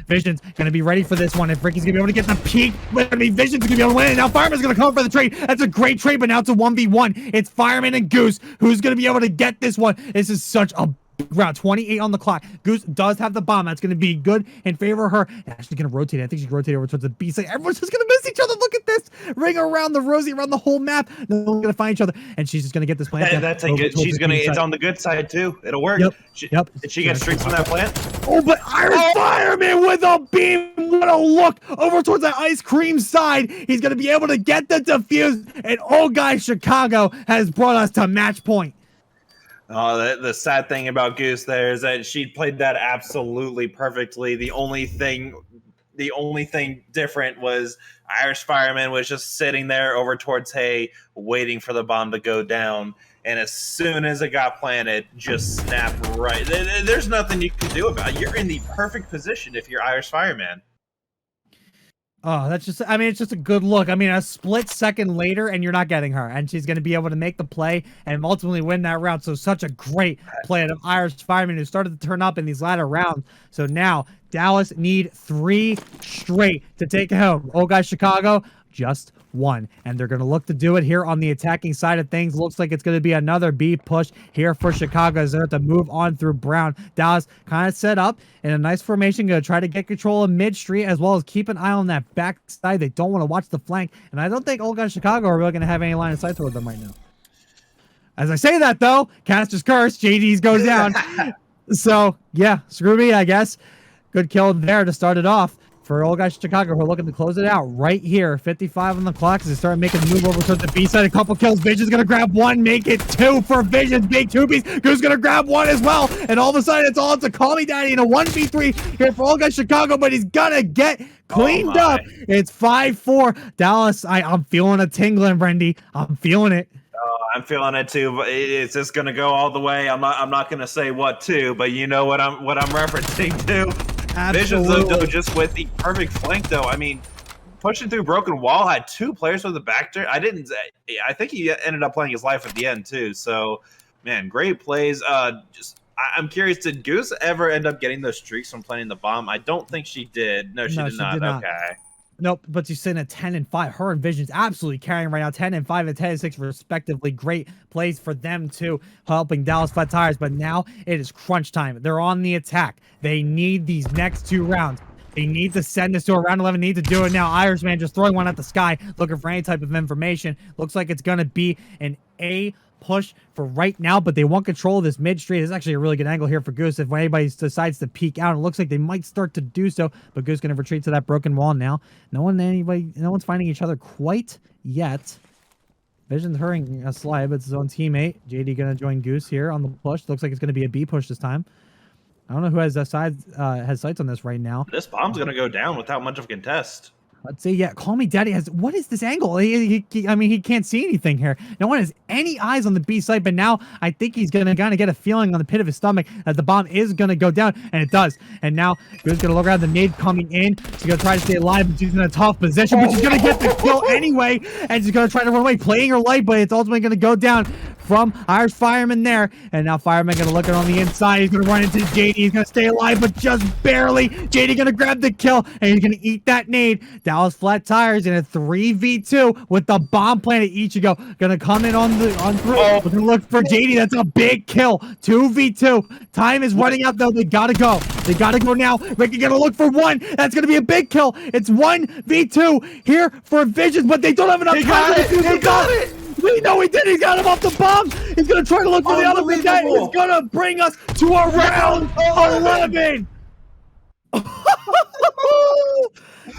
Vision's going to be ready for this one. If Ricky's going to be able to get the peak, Vision's going to be able to win. And now Fireman's going to come for the trade. That's a great trade, but now it's a 1v1. It's Fireman and Goose who's going to be able to get this one. This is such a round. 28 on the clock. Goose does have the bomb. That's going to be good in favor of her. And she's going to rotate. I think she's rotating over towards the B side. Everyone's just going to miss each other. Look at this. Ring around the Rosie, around the whole map. No one's going to find each other. And she's just going to get this plant. That's a good. She's going to, it's on the good side too. It'll work. Yep. Did she get streaks from that plant? Oh, but Irish Fireman with a beam. What a look over towards that ice cream side. He's going to be able to get the defuse. And Old Guy Chicago has brought us to match point. Oh, the sad thing about Goose there is that she played that absolutely perfectly. The only thing different was Irish Fireman was just sitting there over towards Hay, waiting for the bomb to go down. And as soon as it got planted, just snapped right. There's nothing you can do about it. You're in the perfect position if you're Irish Fireman. Oh, that's just, I mean, it's just a good look. I mean, a split second later and you're not getting her. And she's going to be able to make the play and ultimately win that round. So such a great play of Irish Fireman who started to turn up in these latter rounds. So now Dallas need 3 straight to take it home. Old Guy Chicago, just 1. And they're going to look to do it here on the attacking side of things. Looks like it's going to be another B push here for Chicago as they have to move on through Brown. Dallas kind of set up in a nice formation, going to try to get control of mid-street as well as keep an eye on that back side. They don't want to watch the flank. And I don't think Old Guy Chicago are really going to have any line of sight toward them right now. As I say that, though, Caster's Curse, JD's goes down. So, yeah, screw me, I guess. Good kill there to start it off. For Old Guy Chicago, who are looking to close it out right here. 55 on the clock as they start making the move over towards the B side. A couple kills. Vision's going to grab 1, make it 2 for Vision's big 2-piece. Goose going to grab 1 as well. And all of a sudden, it's all up to Call Me Daddy in a 1v3 here for Old Guy Chicago, but he's going to get cleaned up. It's 5-4. Dallas, I'm feeling a tingling, Brendy. I'm feeling it. I'm feeling it too, but it's just gonna go all the way. I'm not gonna say what to, but you know what I'm referencing to. Visions though, just with the perfect flank though. I mean, pushing through broken wall, had 2 players with the back there. I think he ended up playing his life at the end too. So, man, great plays. I'm curious, did Goose ever end up getting those streaks from planting the bomb? I don't think she did. No, she did not. Okay. Nope, but she's sitting at 10 and 5. Her and Vision's absolutely carrying right now. 10 and 5 and 10 and 6 respectively. Great plays for them too, helping Dallas Flat Tires. But now it is crunch time. They're on the attack. They need these next 2 rounds. They need to send this to a round 11. Need to do it now. Irishman just throwing one at the sky, looking for any type of information. Looks like it's going to be an A push for right now, but they want control of this mid street. It's actually a really good angle here for Goose if anybody decides to peek out. It looks like they might start to do so, but Goose going to retreat to that broken wall now. No one's finding each other quite yet. Vision's hurrying a slide, but it's his own teammate. JD going to join Goose here on the push. Looks like it's going to be a B push this time. I don't know who has sights on this right now. This bomb's gonna go down without much of a contest. Let's see. Yeah, Call Me Daddy has. What is this angle? I mean, he can't see anything here. No one has any eyes on the B site, but now I think he's gonna kind of get a feeling on the pit of his stomach that the bomb is gonna go down, and it does. And now he's gonna look around the nade coming in. She's gonna try to stay alive, but she's in a tough position. But she's gonna get the kill anyway, and she's gonna try to run away, playing her life, but it's ultimately gonna go down from Irish Fireman there. And now Fireman gonna look on the inside. He's gonna run into JD. He's gonna stay alive, but just barely. JD gonna grab the kill, and he's gonna eat that nade. Dallas Flat Tires in a 3v2 with the bomb planet. Ichigo gonna come in on through. We're gonna look for JD. That's a big kill. 2v2. Time is running out though. They gotta go. They gotta go now. Ricky gonna look for one. That's gonna be a big kill. It's 1v2 here for Visions, but they don't have enough time to do the got it. We know he did. He got him off the bomb. He's gonna try to look for the other guy. He's gonna bring us to a round 11.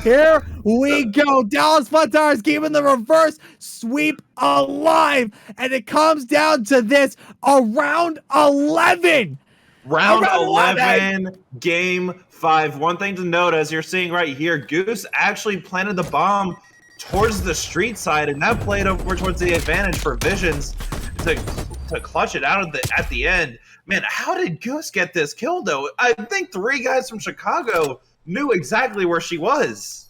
Here we go. Dallas Flat Tires keeping the reverse sweep alive. And it comes down to this, a round 11. Round 11, game 5. One thing to note, as you're seeing right here, Goose actually planted the bomb towards the street side, and that played over towards the advantage for Visions to clutch it out at the end. Man, how did Goose get this kill, though? I think 3 guys from Chicago knew exactly where she was.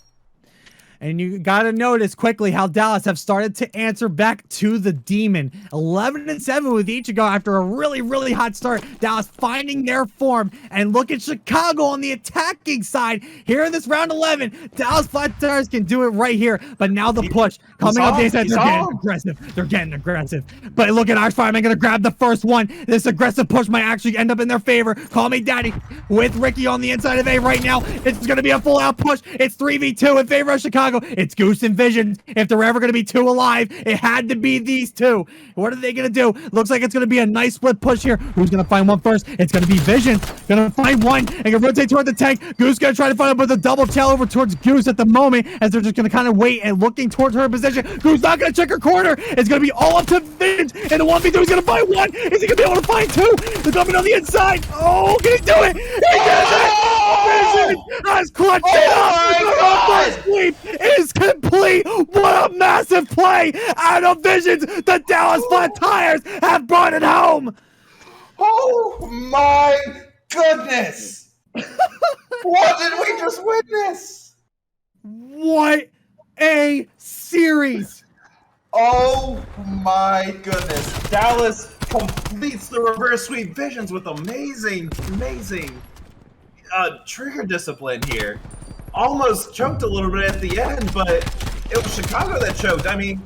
And you got to notice quickly how Dallas have started to answer back to the demon. 11-7 with Ichigo after a really, really hot start. Dallas finding their form. And look at Chicago on the attacking side. Here in this round 11, Dallas Flat Tires can do it right here. But now the push coming up the inside. They're getting aggressive. They're getting aggressive. But look at Irish Fireman going to grab the first one. This aggressive push might actually end up in their favor. Call Me Daddy with Ricky on the inside of A right now. It's going to be a full-out push. It's 3v2 in favor of Chicago. It's Goose and Visions. If there were ever going to be 2 alive, it had to be these 2. What are they going to do? Looks like it's going to be a nice split push here. Who's going to find one first? It's going to be Visions. Going to find one and going to rotate toward the tank. Goose going to try to find him with a double tail over towards Goose at the moment as they're just going to kind of wait and looking towards her position. Goose not going to check her corner. It's going to be all up to Visions. And the 1v2 he's going to find one. Is he going to be able to find 2? They're coming on the inside. Oh, can he do it? He does it! Visions has clutched it up. Sweep is complete. What a massive play out of Visions. The Dallas Flat Tires have brought it home. Oh my goodness! What did we just witness? What a series. Oh my goodness. Dallas completes the reverse sweep. Visions with amazing trigger discipline here. Almost choked a little bit at the end, but it was Chicago that choked. I mean,